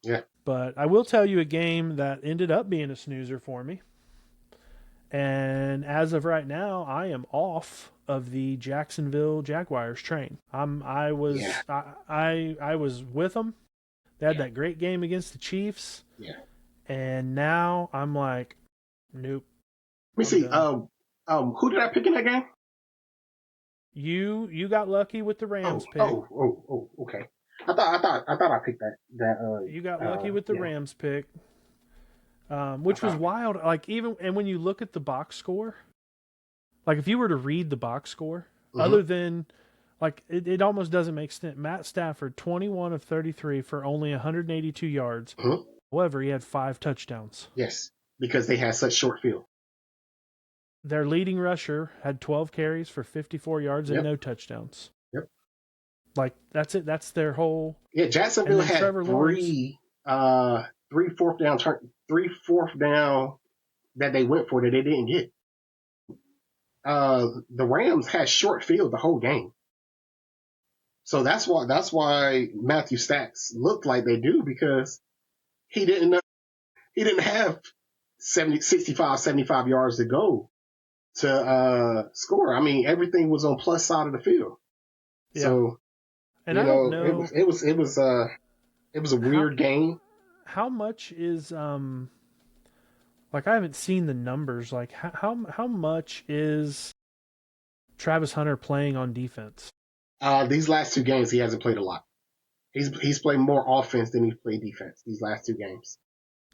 Yeah, but I will tell you a game that ended up being a snoozer for me. And as of right now, I am off of the Jacksonville Jaguars train. I was with them. They had that great game against the Chiefs. Yeah. And now I'm like, nope. Let me see. Who did I pick in that game? You got lucky with the Rams pick. Oh, okay. I thought I picked that. You got lucky with the Rams pick. Which was wild. Like, and when you look at the box score, like if you were to read the box score, other than like it almost doesn't make sense. Matt Stafford, 21 of 33 for only 182 yards. However, he had 5 touchdowns. Yes, because they had such short field. Their leading rusher had 12 carries for 54 yards and no touchdowns. Yep. Like that's it. That's their whole. Yeah, Jacksonville had three fourth down that they went for that they didn't get. The Rams had short field the whole game. So that's why Matthew Stacks looked like they do, because he didn't have 65, 75 yards to go to score. I mean, everything was on plus side of the field. Yeah. So, and I don't know, it was a weird game. How much is like, I haven't seen the numbers. Like how much is Travis Hunter playing on defense? These last 2 games he hasn't played a lot. He's played more offense than he's played defense these last 2 games.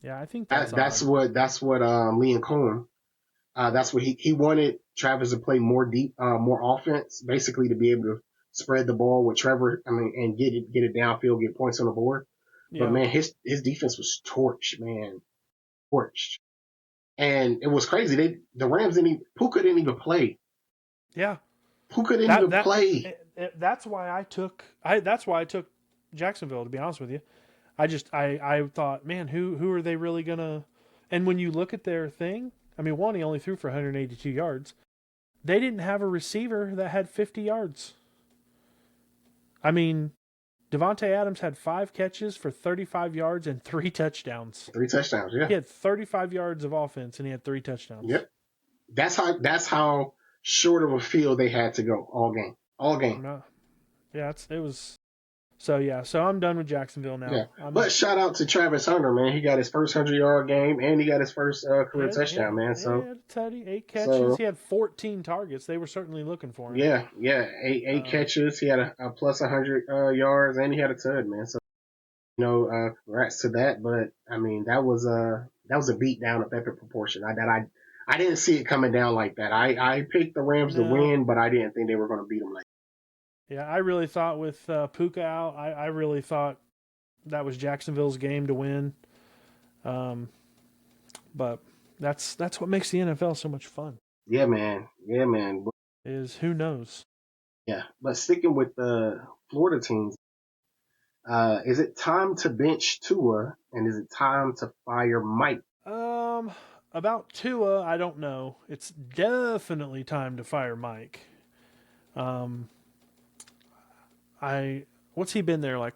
Yeah, I think that's That's odd. what Liam Cohen. That's what he wanted Travis to play more more offense, basically to be able to spread the ball with Trevor. I mean, and get it downfield, get points on the board. But Yeah. man, his defense was torched, man, torched. And it was crazy. The Rams Puka didn't even play. Yeah. Puka didn't That even that play. that's why I took Jacksonville, to be honest with you. I thought, man, who are they really gonna? And when you look at their thing, I mean, one, he only threw for 182 yards. They didn't have a receiver that had 50 yards. I mean, Devontae Adams had 5 catches for 35 yards and 3 touchdowns. 3 touchdowns. Yeah. He had 35 yards of offense and he had 3 touchdowns. Yep. That's how short of a field they had to go all game. All game. No, yeah, it was. So yeah, so I'm done with Jacksonville now. Yeah. But shout out to Travis Hunter, man. He got his first 100-yard game and he got his first career touchdown, man. So he had 8 catches. He had 14 targets. They were certainly looking for him. yeah, eight catches. He had a plus 100 yards and he had a tud, man. So congrats to that. But I mean, that was a beat down of epic proportion. I didn't see it coming down like that. I picked the Rams to win, but I didn't think they were going to beat them like that. Yeah, I really thought with Puka out, I really thought that was Jacksonville's game to win. But that's what makes the NFL so much fun. Yeah, man. Yeah, man. Is who knows? Yeah, but sticking with the Florida teams, is it time to bench Tua and is it time to fire Mike? About Tua, I don't know. It's definitely time to fire Mike. What's he been there, like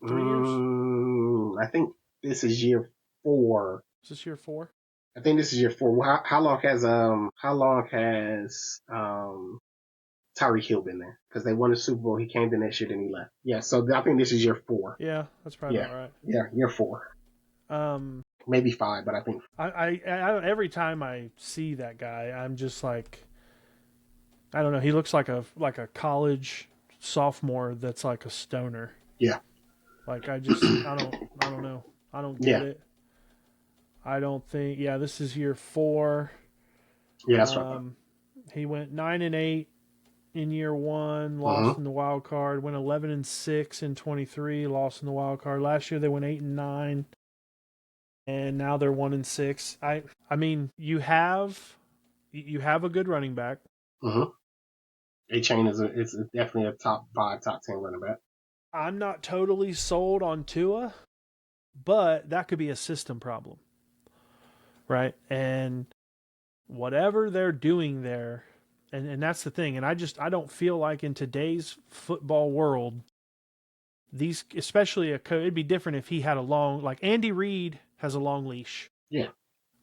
3 years? I think this is year 4. Is this year 4? I think this is year 4. How long has Tyreek Hill been there? Because they won the Super Bowl, he came the next year, then he left. Yeah, so I think this is year 4. Yeah, that's probably about right. Yeah, year 4. Maybe 5, but I think I every time I see that guy, I'm just like, I don't know. He looks like a college sophomore that's like a stoner. Yeah. Like I don't know. I don't get it. I don't think. Yeah, this is year 4. Yeah, that's right. He went 9-8 in year 1, lost in the wild card. Went 11-6 in 23, lost in the wild card. Last year they went 8-9, and now they're 1-6. I mean, you have a good running back. A-Chain is definitely a top 5, top 10 running back. I'm not totally sold on Tua, but that could be a system problem, right? And whatever they're doing there, and that's the thing. And I don't feel like in today's football world, these, especially a coach, it'd be different if he had a long, like Andy Reid has a long leash. Yeah.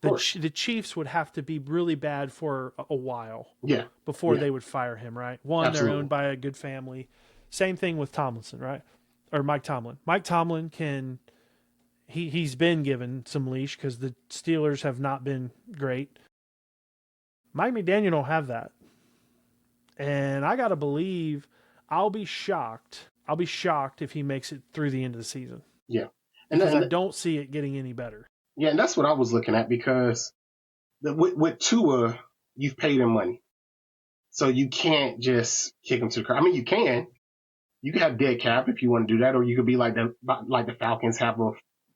The Chiefs would have to be really bad for a while. Yeah. Before they would fire him, right? One, Absolutely. They're owned by a good family. Same thing with Tomlinson, right? Or Mike Tomlin. Mike Tomlin he's been given some leash because the Steelers have not been great. Mike McDaniel don't have that. And I got to believe I'll be shocked if he makes it through the end of the season. Yeah. Because I don't see it getting any better. Yeah, and that's what I was looking at because with Tua, you've paid him money. So you can't just kick him to the curb. I mean, you can. You can have dead cap if you want to do that, or you could be like the Falcons have a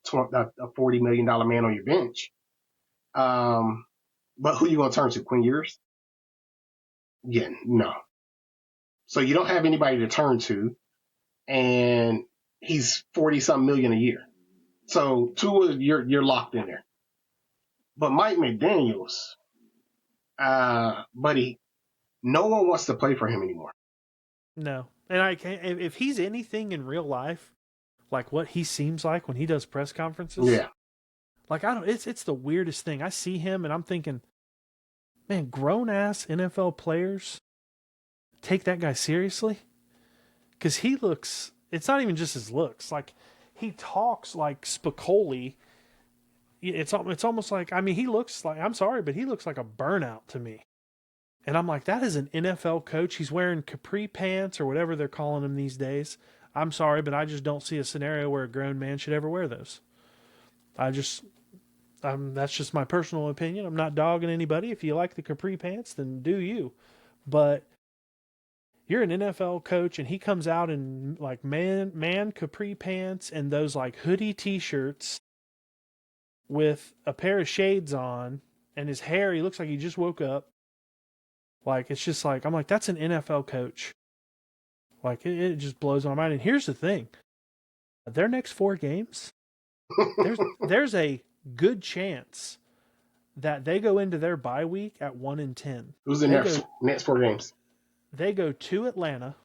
$40 million man on your bench. But who you going to turn to? Quinn Ewers? Yeah, no. So you don't have anybody to turn to, and he's 40-something million a year. So Tua, you're locked in there. But Mike McDaniels, buddy, no one wants to play for him anymore. No. And I can't, if he's anything in real life, like what he seems like when he does press conferences. Yeah. Like it's the weirdest thing. I see him and I'm thinking, man, grown ass NFL players take that guy seriously? Because he looks, it's not even just his looks. Like he talks like Spicoli. It's almost like, I mean, he looks like, I'm sorry, but he looks like a burnout to me. And I'm like, that is an NFL coach. He's wearing capri pants or whatever they're calling him these days. I'm sorry, but I just don't see a scenario where a grown man should ever wear those. I just, that's just my personal opinion. I'm not dogging anybody. If you like the capri pants, then do you. But you're an NFL coach, and he comes out in like man capri pants and those like hoodie t-shirts with a pair of shades on, and his hair, he looks like he just woke up. Like, it's just like, I'm like, that's an NFL coach. Like, it just blows my mind. And here's the thing. Their next 4 games, there's a good chance that they go into their bye week at 1-10. Who's in their next 4 games? They go to Atlanta.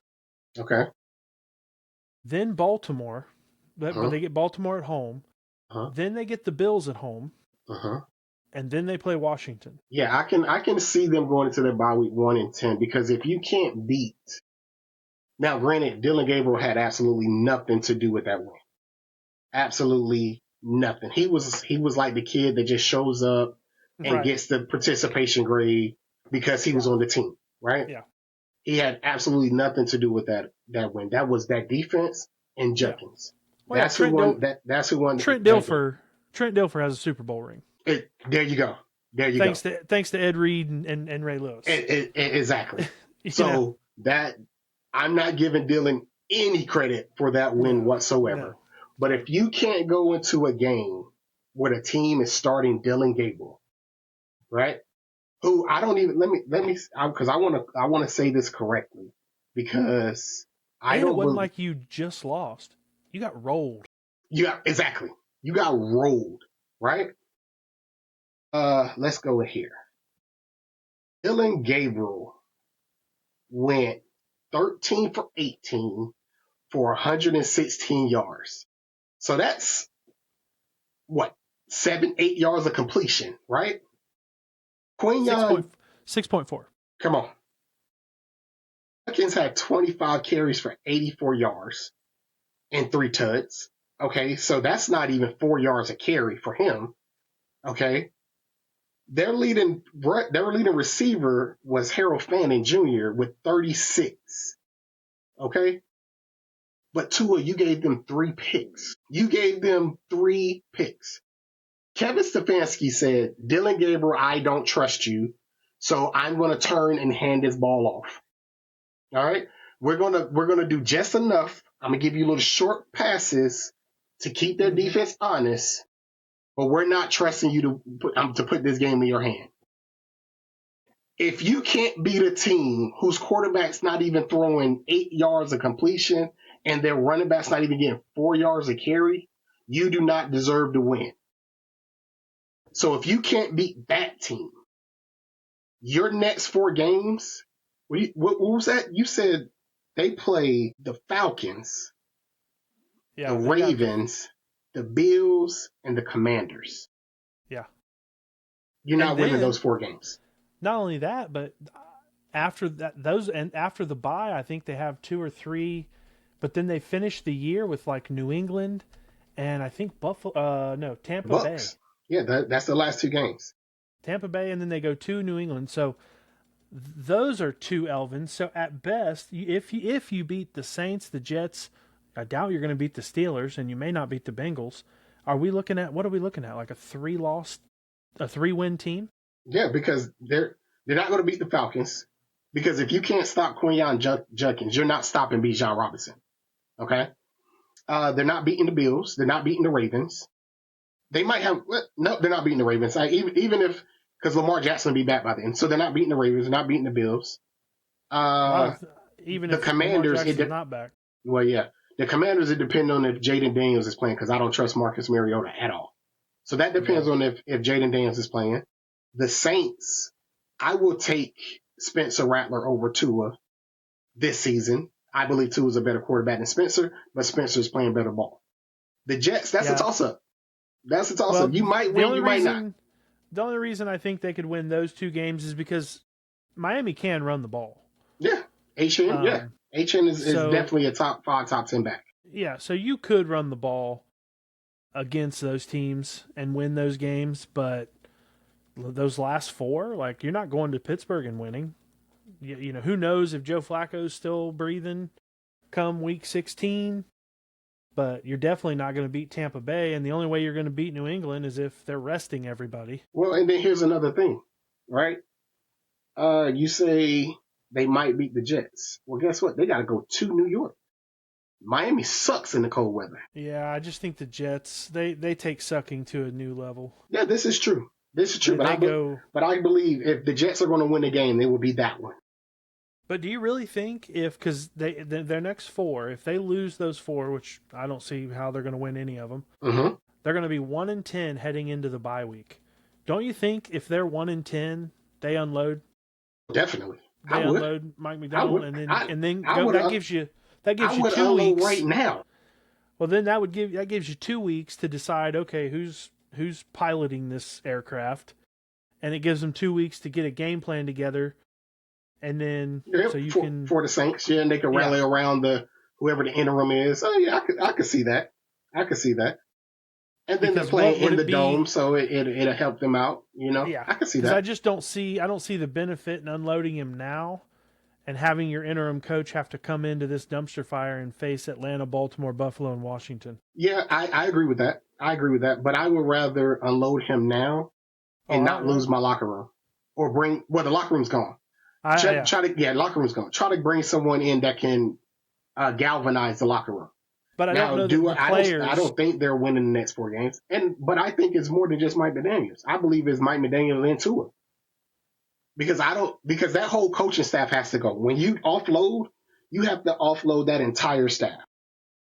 Okay. Then Baltimore. But they get Baltimore at home. Then they get the Bills at home. And then they play Washington. Yeah, I can see them going into their bye week 1-10, because if you can't beat, now granted, Dylan Gabriel had absolutely nothing to do with that win. Absolutely nothing. He was like the kid that just shows up and gets the participation grade because he was on the team, right? Yeah. He had absolutely nothing to do with that win. That was that defense and Judkins. Well, that's who won. That's who won. Trent Dilfer has a Super Bowl ring. There you go. Thanks to Ed Reed and Ray Lewis. Exactly. So that, I'm not giving Dylan any credit for that win whatsoever. No. But if you can't go into a game where the team is starting Dylan Gabriel, right? Who I don't even, let me, because I want to say this correctly, because it wasn't like you just lost. You got rolled. Exactly. You got rolled, right? Let's go here. Dylan Gabriel went 13 for 18 for 116 yards. So that's what, 7-8 yards of completion, right? Quinyon 6.4. Come on. Hawkins had 25 carries for 84 yards and 3 tuds. Okay, so that's not even 4 yards a carry for him. Okay. Their leading receiver was Harold Fanning Jr. with 36. Okay? But Tua, you gave them 3 picks. Kevin Stefanski said, Dylan Gabriel, I don't trust you, so I'm going to turn and hand this ball off. All right? We're gonna do just enough. I'm going to give you little short passes to keep their defense honest, but we're not trusting you to put this game in your hand. If you can't beat a team whose quarterback's not even throwing 8 yards of completion and their running back's not even getting 4 yards of carry, you do not deserve to win. So if you can't beat that team, your next 4 games, what was that? You said they play the Falcons, the Ravens, the Bills, and the Commanders. Yeah. You're not winning those 4 games. Not only that, but after after the bye, I think they have 2 or 3, but then they finish the year with like New England and I think Tampa Bay. Yeah, that's the last 2 games. Tampa Bay, and then they go to New England. So those are 2 Elvins. So at best, if you beat the Saints, the Jets, I doubt you're going to beat the Steelers, and you may not beat the Bengals. What are we looking at? Like a 3-win team? Yeah, because they're not going to beat the Falcons. Because if you can't stop Quinyon Judkins, you're not stopping Bijan Robinson. Okay? They're not beating the Bills. They're not beating the Ravens. They might have no. They're not beating the Ravens. Even if, because Lamar Jackson will be back by then, so they're not beating the Ravens. They're not beating the Bills. Even the if Commanders, Lamar Jackson's not back. Well, yeah, the Commanders. It depends on if Jaden Daniels is playing, because I don't trust Marcus Mariota at all. So that depends on if Jaden Daniels is playing. The Saints, I will take Spencer Rattler over Tua this season. I believe Tua is a better quarterback than Spencer, but Spencer is playing better ball. The Jets, that's a toss-up. That's a toss-up. Well, you might win, you might not. The only reason I think they could win those 2 games is because Miami can run the ball. Yeah. H.N. H.N. is definitely a top 5, top 10 back. Yeah, so you could run the ball against those teams and win those games, but those last 4, like, you're not going to Pittsburgh and winning. You know, who knows if Joe Flacco's still breathing come week 16, but you're definitely not going to beat Tampa Bay. And the only way you're going to beat New England is if they're resting everybody. Well, and then here's another thing, right? You say they might beat the Jets. Well, guess what? They got to go to New York. Miami sucks in the cold weather. Yeah, I just think the Jets, they take sucking to a new level. Yeah, this is true. This is true. They go. But I believe if the Jets are going to win the game, they will be that one. But do you really think because their next 4, if they lose those 4, which I don't see how they're going to win any of them, Mm-hmm. they're going to be 1-10 heading into the bye week. Don't you think if they're 1-10, they unload? Definitely, They unload Mike McDonald, and then that gives you 2 weeks right now. Well, then that gives you 2 weeks to decide. Okay, who's piloting this aircraft, and it gives them 2 weeks to get a game plan together, and then so you can for the Saints, and they can rally around whoever the interim is. Oh yeah, I could see that. I could see that. And then they're playing in the dome, so it'll help them out. Yeah, I can see that. I just don't see the benefit in unloading him now, and having your interim coach have to come into this dumpster fire and face Atlanta, Baltimore, Buffalo, and Washington. Yeah, I agree with that. But I would rather unload him now and not lose my locker room, or the locker room's gone. Locker room's gone. Try to bring someone in that can galvanize the locker room. But I don't know the players. I don't think they're winning the next 4 games. But I think it's more than just Mike McDaniels. I believe it's Mike McDaniels and Tua. Because that whole coaching staff has to go. When you offload, you have to offload that entire staff.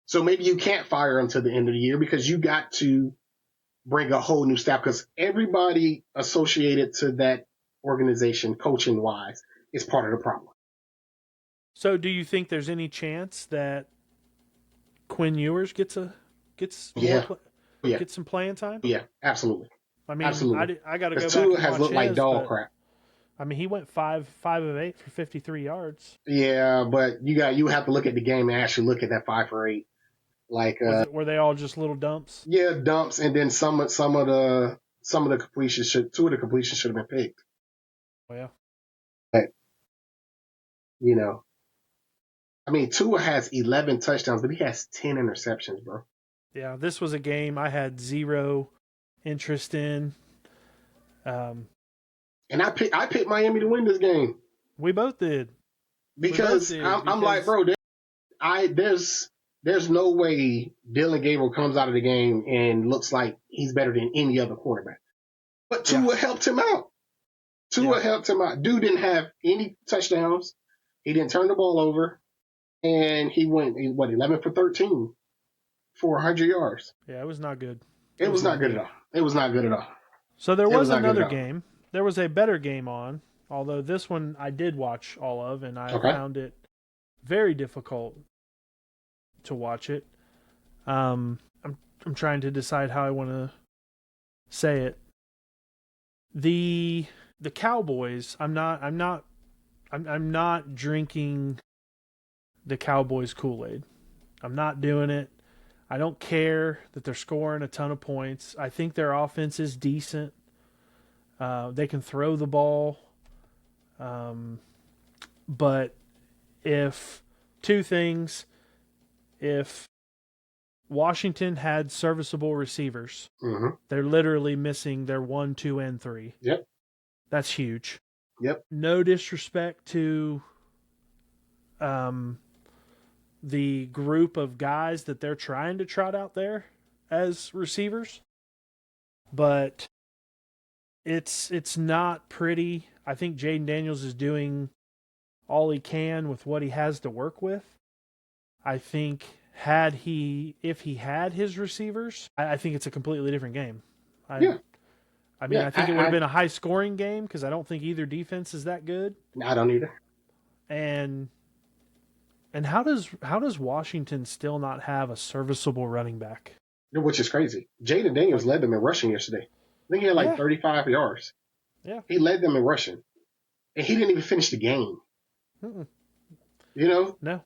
So maybe you can't fire them to the end of the year because you got to bring a whole new staff because everybody associated to that organization, coaching wise, is part of the problem. So do you think there's any chance that Quinn Ewers gets some playing time? Yeah, absolutely. I mean, absolutely. I got to go back Tua and has looked like dog crap. I mean, he went 5 of 8 for 53 yards. Yeah, but you have to look at the game and actually look at that 5 for 8. Like, were they all just little dumps? Yeah, dumps, and then some of the completions 2 of the completions should have been picked. Oh, yeah. But, I mean, Tua has 11 touchdowns, but he has 10 interceptions, bro. Yeah, this was a game I had zero interest in. And I picked Miami to win this game. We both did. Because I'm like, bro, there's no way Dylan Gabriel comes out of the game and looks like he's better than any other quarterback. But Tua helped him out. Helped him out. Dude didn't have any touchdowns. He didn't turn the ball over. And he went, 11 for 13 for 100 yards. Yeah, it was not good. It was not good at all. It was not good at all. So there was another game. There was a better game on, although this one I did watch all of, and I found it very difficult to watch it. I'm trying to decide how I want to say it. The Cowboys. I'm not drinking the Cowboys Kool-Aid. I'm not doing it. I don't care that they're scoring a ton of points. I think their offense is decent. They can throw the ball. But if Washington had serviceable receivers, they're literally missing their 1, 2, and 3. Yep. That's huge. Yep. No disrespect to the group of guys that they're trying to trot out there as receivers, but it's not pretty. I think Jaden Daniels is doing all he can with what he has to work with. I think if he had his receivers, I think it's a completely different game. I think it would have been a high scoring game because I don't think either defense is that good. I don't either. And how does Washington still not have a serviceable running back? Which is crazy. Jaden Daniels led them in rushing yesterday. I think he had 35 yards. Yeah. He led them in rushing. And he didn't even finish the game. Mm-mm. No.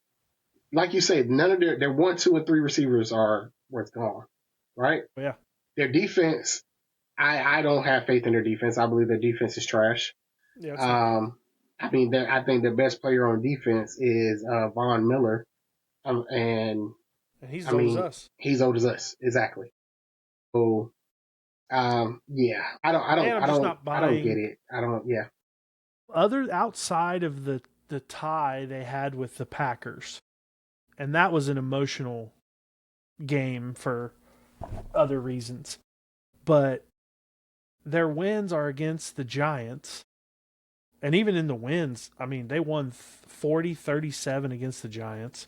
Like you said, none of their 1, 2, and 3 receivers are where it's gone. Right? Yeah. Their defense, I don't have faith in their defense. I believe their defense is trash. Yeah. I think the best player on defense is Von Miller. And And he's I as old as mean, us. he's old as us, exactly. So, yeah, And I'm just not I don't get buying it. I don't, yeah, other outside of the tie they had with the Packers. And that was an emotional game for other reasons. But their wins are against the Giants. And even in the wins, I mean, they won 40-37 against the Giants.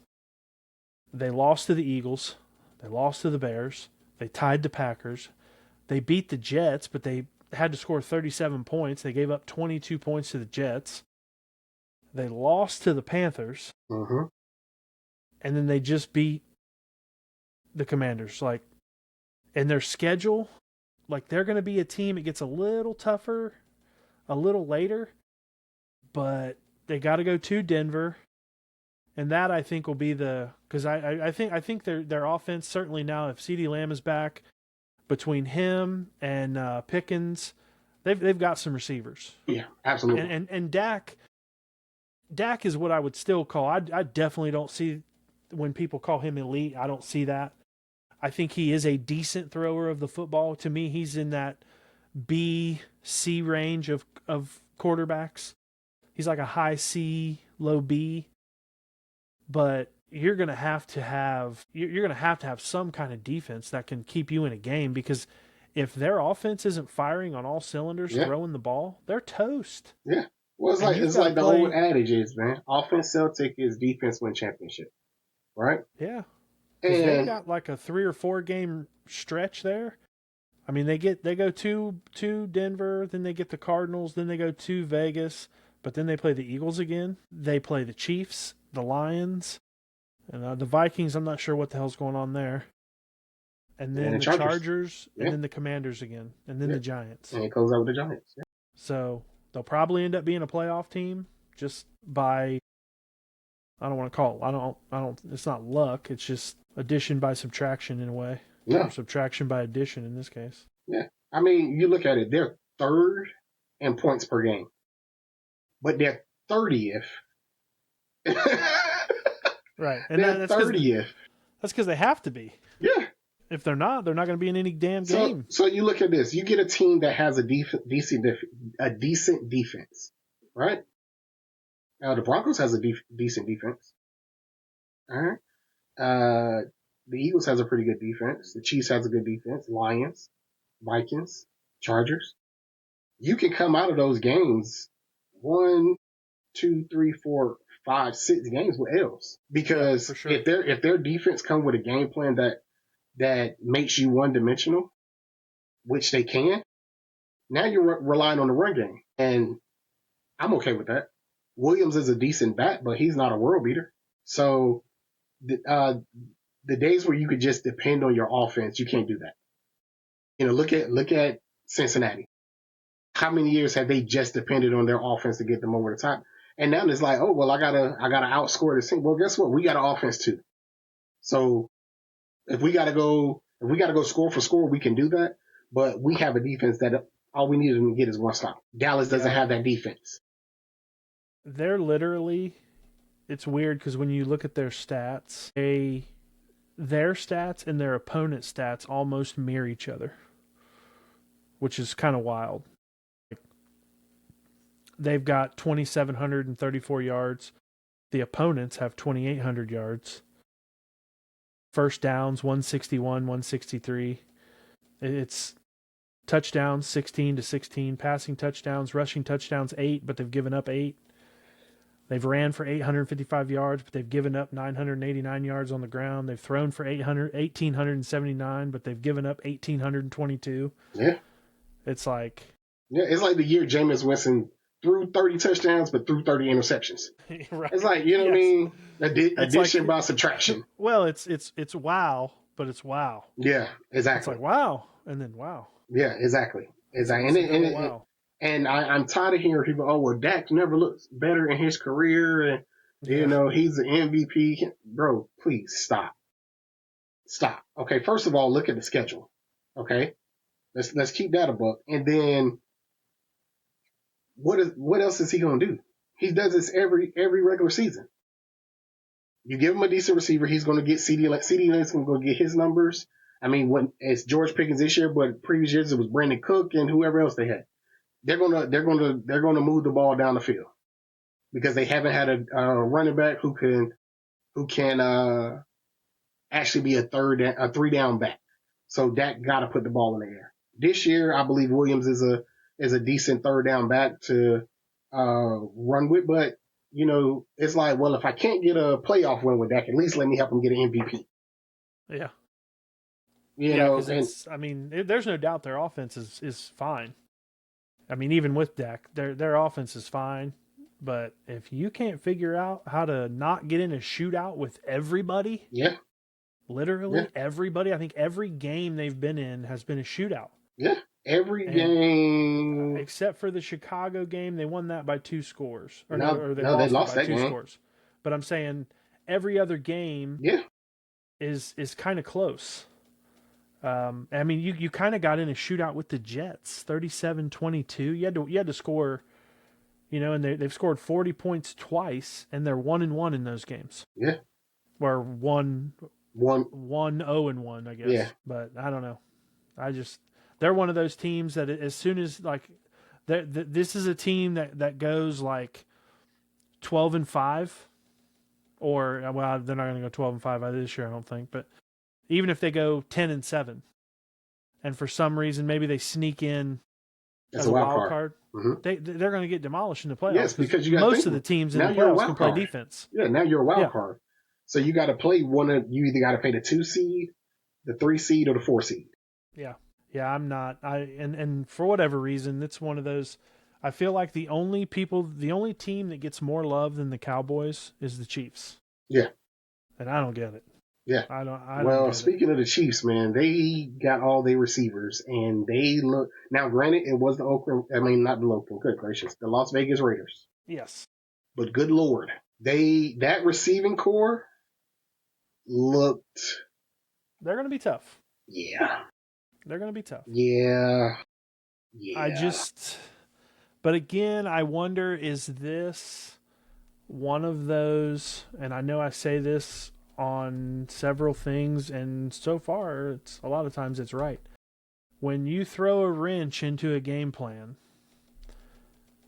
They lost to the Eagles. They lost to the Bears. They tied the Packers. They beat the Jets, but they had to score 37 points. They gave up 22 points to the Jets. They lost to the Panthers. mm-hmm. And then they just beat the Commanders. Like, in their schedule, like, they're going to be a team. It gets a little tougher a little later, but they got to go to Denver. And that, I think, will be the, because I think their offense, certainly now, if CeeDee Lamb is back, between him and Pickens, they've got some receivers. Yeah, absolutely. And Dak is what I would still call. I definitely don't see, when people call him elite, I don't see that. I think he is a decent thrower of the football. To me, he's in that B, C range of quarterbacks. He's like a high C, low B. But you're going to have to have some kind of defense that can keep you in a game, because if their offense isn't firing on all cylinders, Yeah, throwing the ball, they're toast. yeah. Well, And you've it's got to like the old play, adage is, man. Offense Celtic is defense win championship, right? yeah, because they've And got like a 3 or 4 game stretch there. I mean, they go to Denver, then they get the Cardinals, then they go to Vegas, but then they play the Eagles again. They play the Chiefs, the Lions, and the Vikings. I'm not sure what the hell's going on there. And then the the Chargers, Chargers, and yeah, then the Commanders again, and then yeah. the Giants. And it goes out with the Giants. Yeah. So they'll probably end up being a playoff team just by, I don't want to call it, I don't. It's not luck. It's just addition by subtraction in a way, or No, subtraction by addition in this case. yeah. I mean, you look at it; they're third in points per game, but they're 30th. Right, and They're that's 30th. because they have to be. Yeah. If they're not, they're not going to be in any damn game. So you look at this. You get a team that has a decent defense, right? The Broncos has a decent defense. All right. The Eagles has a pretty good defense. The Chiefs has a good defense. Lions, Vikings, Chargers. You can come out of those games 1, 2, 3, 4, 5, 6 games with L's, because for sure. if their defense come with a game plan that makes you one dimensional, which they can, now you're relying on the run game, and I'm okay with that. Williams is a decent back, but he's not a world beater. So the days where you could just depend on your offense, you can't do that. You know, look at Cincinnati. How many years have they just depended on their offense to get them over the top? And now it's like, oh well, I gotta outscore this team. Well, guess what? We got an offense too. So if we gotta go score for score, we can do that. But we have a defense that all we need to get is one stop. Dallas doesn't have that defense. They're literally, it's weird because when you look at their stats, their stats and their opponent's stats almost mirror each other, which is kind of wild. They've got 2,734 yards. The opponents have 2,800 yards. First downs, 161, 163. It's touchdowns, 16-16. Passing touchdowns, rushing touchdowns, 8, but they've given up 8. They've ran for 855 yards, but they've given up 989 yards on the ground. They've thrown for 1,879, but they've given up 1,822. Yeah. It's like the year Jameis Winston threw 30 touchdowns, but threw 30 interceptions. Right. It's like, you know what I mean? Addition by subtraction. Well, it's wow, but it's wow. Yeah, exactly. It's like wow, and then wow. Yeah, exactly. Wow. And I'm tired of hearing people, oh, well, Dak never looks better in his career. And, you know, he's an MVP. Bro, please stop. Stop. Okay, first of all, look at the schedule. Okay? Let's keep that a book. And then what else is he going to do? He does this every regular season. You give him a decent receiver, he's going to get CD. Like CD Lane's going to go get his numbers. I mean, when it's George Pickens this year, but previous years it was Brandon Cook and whoever else they had. They're gonna move the ball down the field because they haven't had a running back who can actually be a 3 down back. So Dak got to put the ball in the air. This year, I believe Williams is a decent 3rd down back to run with, but it's like, well, if I can't get a playoff win with Dak, at least let me help him get an MVP. Yeah. Because there's no doubt their offense is fine. I mean, even with Dak, their offense is fine. But if you can't figure out how to not get in a shootout with everybody, literally everybody, I think every game they've been in has been a shootout. Yeah, every game except for the Chicago game, they won that by 2 scores. Or they lost by 2 scores. But I'm saying every other game is kind of close. I mean, you kind of got in a shootout with the Jets, 37-22. You had to score, and they've scored 40 points twice, and they're 1-1 in those games. Yeah, or 1-0-1, I guess. Yeah, but I don't know. They're one of those teams that as soon as this is a team that goes like 12-5, or they're not going to go 12-5 this year, I don't think, but. Even if they go 10-7, and for some reason maybe they sneak in as a wild card, they're going to get demolished in the playoffs. Yes, because most of the teams in the playoffs can play defense. Yeah, now you're a wild card, so you got to play you either got to play the 2 seed, the 3 seed, or the 4 seed. Yeah. I'm not. And for whatever reason, it's one of those. I feel like the only team that gets more love than the Cowboys is the Chiefs. Yeah, and I don't get it. Yeah. I don't speaking of the Chiefs, man, they got all their receivers, and they look. Now, granted, it was not the Oakland. Good gracious, the Las Vegas Raiders. Yes. But good Lord, that receiving core looked. They're going to be tough. Yeah. They're going to be tough. Yeah. But again, I wonder, is this one of those? And I know I say this on several things, and so far it's a lot of times it's right. When you throw a wrench into a game plan,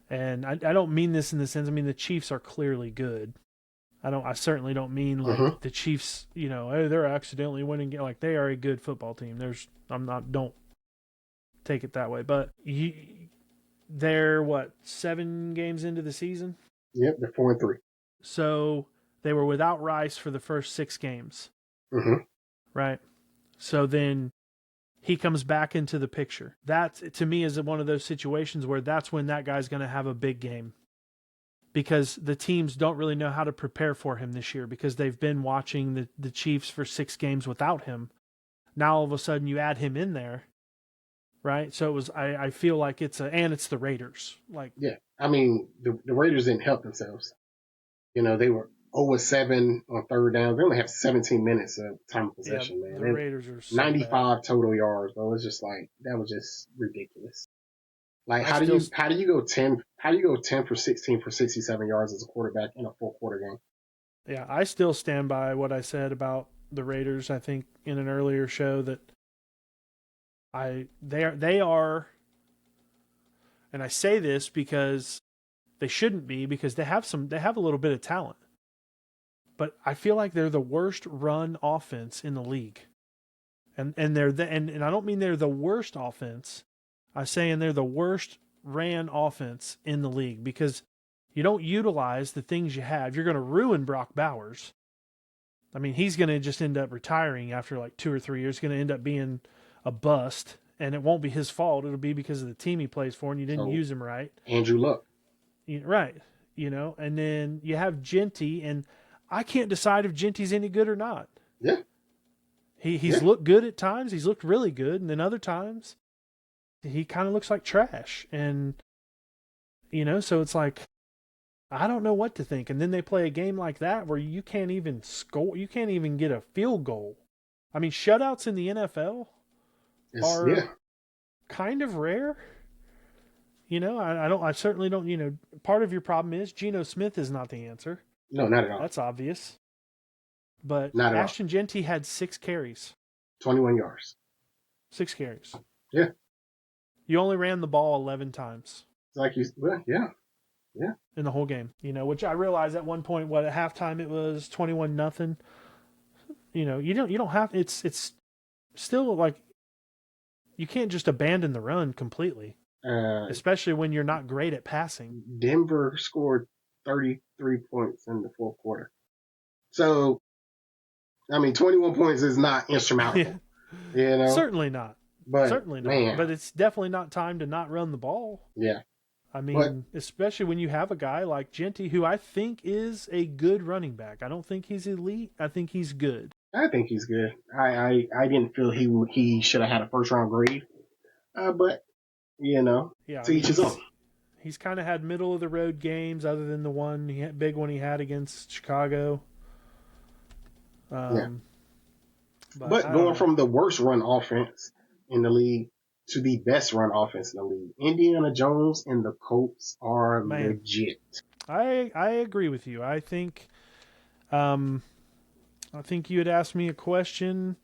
and I don't mean this in the sense, I mean the Chiefs are clearly good. I certainly don't mean like the Chiefs, hey, they're accidentally winning, like they are a good football team. Don't take it that way, but they're 7 games into the season? Yep, they're 4-3. So they were without Rice for the first 6 games. Mm-hmm. Right? So then he comes back into the picture. That, to me, is one of those situations where that's when that guy's going to have a big game. Because the teams don't really know how to prepare for him this year because they've been watching the Chiefs for 6 games without him. Now all of a sudden you add him in there, right? So it was. I feel like it's the Raiders. I mean the Raiders didn't help themselves. They were 0-7 on 3rd down. They only have 17 minutes of time of possession, man. The Raiders are so 95 bad. Total yards, though. It's just like that was just ridiculous. Like how do you go 10 for 16 for 67 yards as a quarterback in a 4-quarter game? Yeah, I still stand by what I said about the Raiders. I think in an earlier show that they are, and I say this because they shouldn't be, because they have a little bit of talent. But I feel like they're the worst run offense in the league. And I don't mean they're the worst offense. I'm saying they're the worst ran offense in the league because you don't utilize the things you have. You're going to ruin Brock Bowers. I mean, he's going to just end up retiring after like 2 or 3 years. He's going to end up being a bust, and it won't be his fault. It'll be because of the team he plays for, and you didn't use him right. Andrew Luck. Right. And then you have Genty, and I can't decide if Genty's any good or not. Yeah. He's looked good at times. He's looked really good, and then other times he kind of looks like trash. And, so it's like, I don't know what to think. And then they play a game like that where you can't even score. You can't even get a field goal. I mean, shutouts in the NFL are kind of rare. I certainly don't, part of your problem is Geno Smith is not the answer. No, not at all. That's obvious. but Not at all. Ashton Genty had 6 carries. 21 yards. 6 carries. Yeah. You only ran the ball 11 times. It's like yeah. In the whole game, which I realized at one point, at halftime it was 21-0. You don't have, it's still like, you can't just abandon the run completely, especially when you're not great at passing. Denver scored 33 points in the fourth quarter. So, 21 points is not insurmountable. Certainly not. But Certainly not. man, But it's definitely not time to not run the ball. Yeah. Especially when you have a guy like Genty, who I think is a good running back. I don't think he's elite. I think he's good. I think he's good. I didn't feel he should have had a first round grade. But to each his own. He's kind of had middle of the road games, other than the big one he had against Chicago. But going from the worst run offense in the league to the best run offense in the league, Indiana Jones and the Colts are legit. I agree with you. I think you had asked me a question,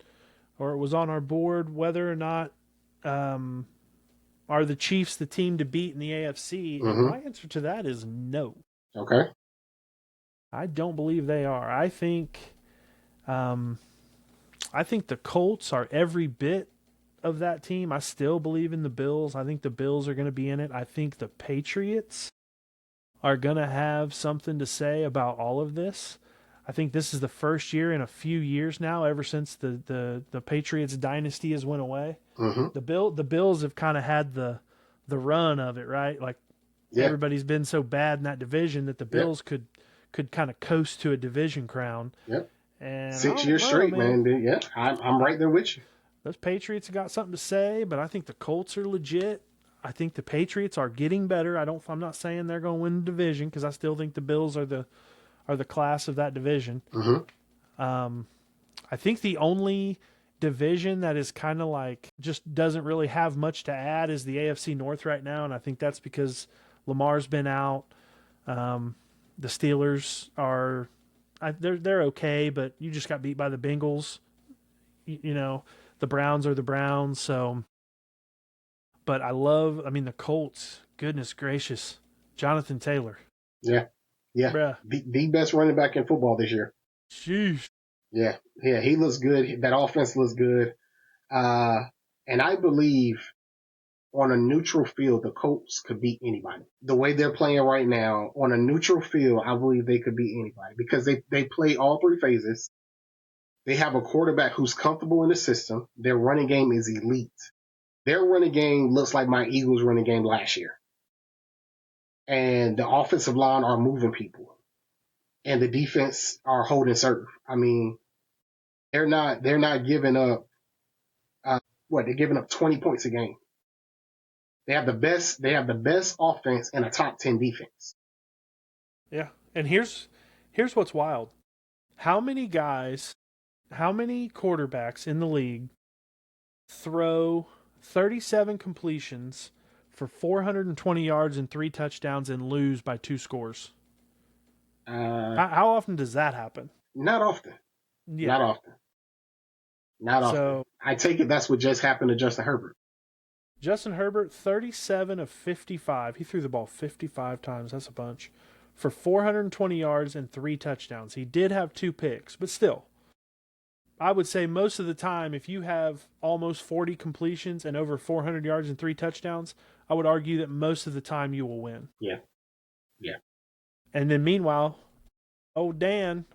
or it was on our board, whether or not are the Chiefs the team to beat in the AFC? Mm-hmm. And my answer to that is no. Okay. I don't believe they are. I think the Colts are every bit of that team. I still believe in the Bills. I think the Bills are going to be in it. I think the Patriots are going to have something to say about all of this. I think this is the first year in a few years now, ever since the Patriots dynasty has went away. Mm-hmm. The Bills have kind of had the run of it, right? Like everybody's been so bad in that division that the Bills could kind of coast to a division crown. Yep. And 6 years straight, man. Yeah, I'm right there with you. Those Patriots have got something to say, but I think the Colts are legit. I think the Patriots are getting better. I'm not saying they're going to win the division, because I still think the Bills are the class of that division. Mm-hmm. I think the only division that is kind of like just doesn't really have much to add is the AFC North right now, and I think that's because Lamar's been out. The Steelers are they're okay, but you just got beat by the Bengals. The Browns are the Browns, so. But the Colts. Goodness gracious, Jonathan Taylor. Yeah. Bruh. The best running back in football this year. Sheesh. Yeah, he looks good. That offense looks good. And I believe on a neutral field, the Colts could beat anybody. The way they're playing right now, on a neutral field, I believe they could beat anybody, because they play all 3 phases. They have a quarterback who's comfortable in the system. Their running game is elite. Their running game looks like my Eagles running game last year. And the offensive line are moving people. And the defense are holding serve. They're not giving up. They're giving up 20 points a game. They have the best offense and a top 10 defense. Yeah. And here's what's wild. How many quarterbacks in the league throw 37 completions for 420 yards and 3 touchdowns and lose by 2 scores? How often does that happen? Not often. Yeah. Not often. So, I take it that's what just happened to Justin Herbert. Justin Herbert, 37 of 55. He threw the ball 55 times. That's a bunch. For 420 yards and 3 touchdowns. He did have 2 picks, but still. I would say most of the time, if you have almost 40 completions and over 400 yards and 3 touchdowns, I would argue that most of the time you will win. Yeah. And then meanwhile, Dan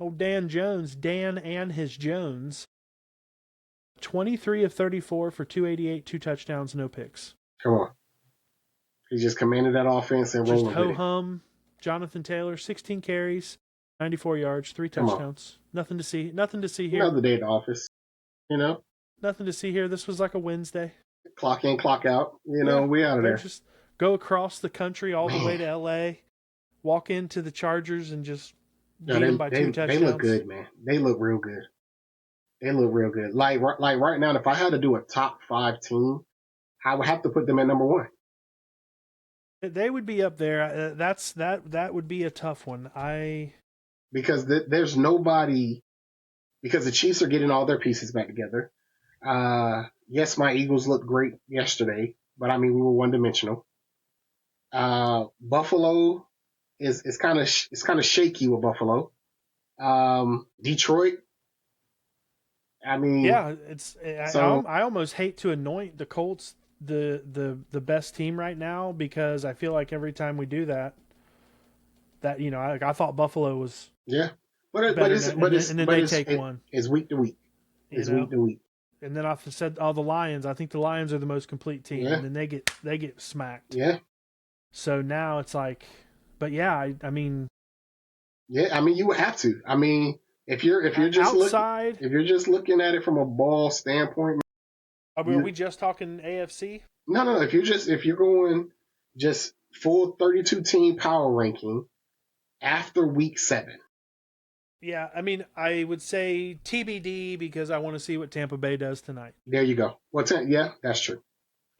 Jones, Dan and his Jones, 23 of 34 for 288, 2 touchdowns, no picks. Come on. He just commanded that offense and rolled with it. Just ho-hum. Jonathan Taylor, 16 carries, 94 yards, 3 touchdowns. Nothing to see here. Another day at the office, Nothing to see here. This was like a Wednesday. Clock in, clock out. We out of there. Just go across the country all the way to L.A., walk into the Chargers and just beat them by 2 touchdowns. They look good, man. They look real good. Like right now, if I had to do a top 5 team, I would have to put them at number 1. They would be up there. That would be a tough one. Because there's nobody because the Chiefs are getting all their pieces back together. Yes, my Eagles looked great yesterday, but I mean, we were one dimensional. Buffalo is kind of shaky with Buffalo. Detroit, I mean, Yeah, so I almost hate to anoint the Colts the best team right now, because I feel like every time we do that, I thought Buffalo was yeah, but better, it's but it's and then but they it's take one, it's week to week. you It's week know. to week. And then I've said, the Lions. I think the Lions are the most complete team, Yeah, and then they get smacked. yeah, So now it's like, but yeah, I mean, yeah. I mean, you would have to. I mean, outside. if you're just looking at it from a ball standpoint, Are we you just talking AFC? no. If you're going just full 32 team power ranking after week 7. Yeah, I mean, I would say TBD, because I want to see what Tampa Bay does tonight. There you go. Well, yeah, that's true.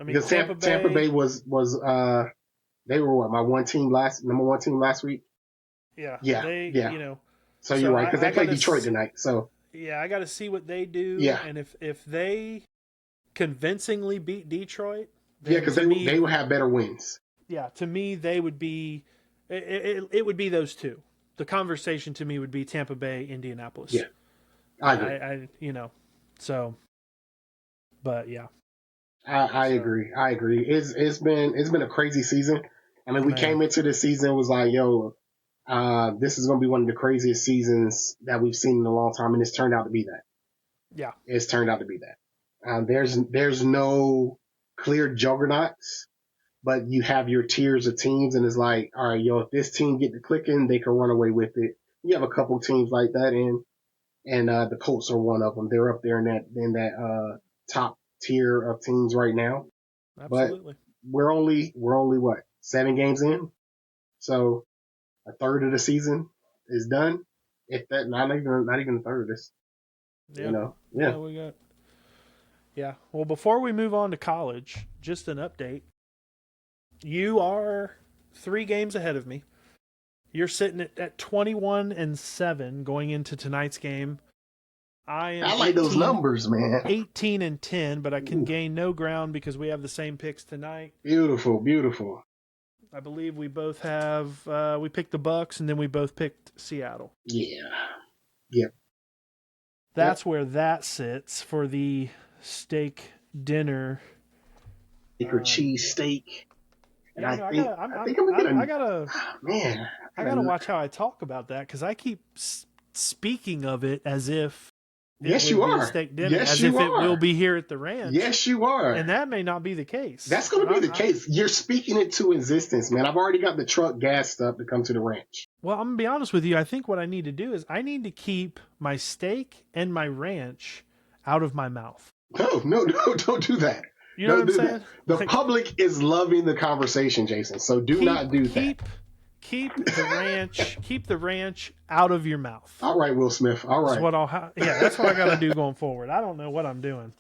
I mean, Because Tampa Tampa Bay Bay. was they were what, my number one team last week. Yeah, Yeah, they, yeah. So you're So right, because they I play got Detroit to, tonight. So yeah, I got to see what they do, yeah, and if they convincingly beat Detroit, yeah, then because to me, they will have better wins. yeah, to me they would be, it would be those two. The conversation to me would be Tampa Bay, Indianapolis. Yeah, I agree. So, but yeah, I so agree. I agree. It's been a crazy season. I mean, we man, came into the season was like, yo, this is going to be one of the craziest seasons that we've seen in a long time, and it's turned out to be that. yeah, It's turned out to be that. There's no clear juggernauts, but you have your tiers of teams, and it's like, all right, yo, if this team get to clicking, they can run away with it. You have a couple teams like that, and the Colts are one of them. They're up there in that top tier of teams right now. But absolutely. we're only what, 7 games in, so a third of the season is done. If that, not even a third of this, Yeah, yeah. we got. Yeah. Well, before we move on to college, just an update. You are 3 games ahead of me. You're sitting at 21-7 going into tonight's game. I am I like those numbers, man. 18-10, but I can Ooh. gain no ground because we have the same picks tonight. Beautiful, beautiful. I believe we both have. We picked the Bucks, and then we both picked Seattle. Yeah. Yep. That's where that sits for the steak dinner. Cheese steak. And Yeah, I no, think I'm gonna. I gotta, Man, I gotta watch how I talk about that, because I keep speaking of it as if yes, you are. Steak dinner, Yes, as you if are. it will be here at the ranch. Yes, you are. And that may not be the case. That's going to be the case. You're speaking it to existence, man. I've already got the truck gassed up to come to the ranch. Well, I'm gonna be honest with you. I think what I need to do is I need to keep my steak and my ranch out of my mouth. No, don't do that. You know what I'm saying? The public is loving the conversation, Jason. So do not do that. Keep the ranch out of your mouth. All right, Will Smith. All right. That's what that's what I got to do going forward. I don't know what I'm doing.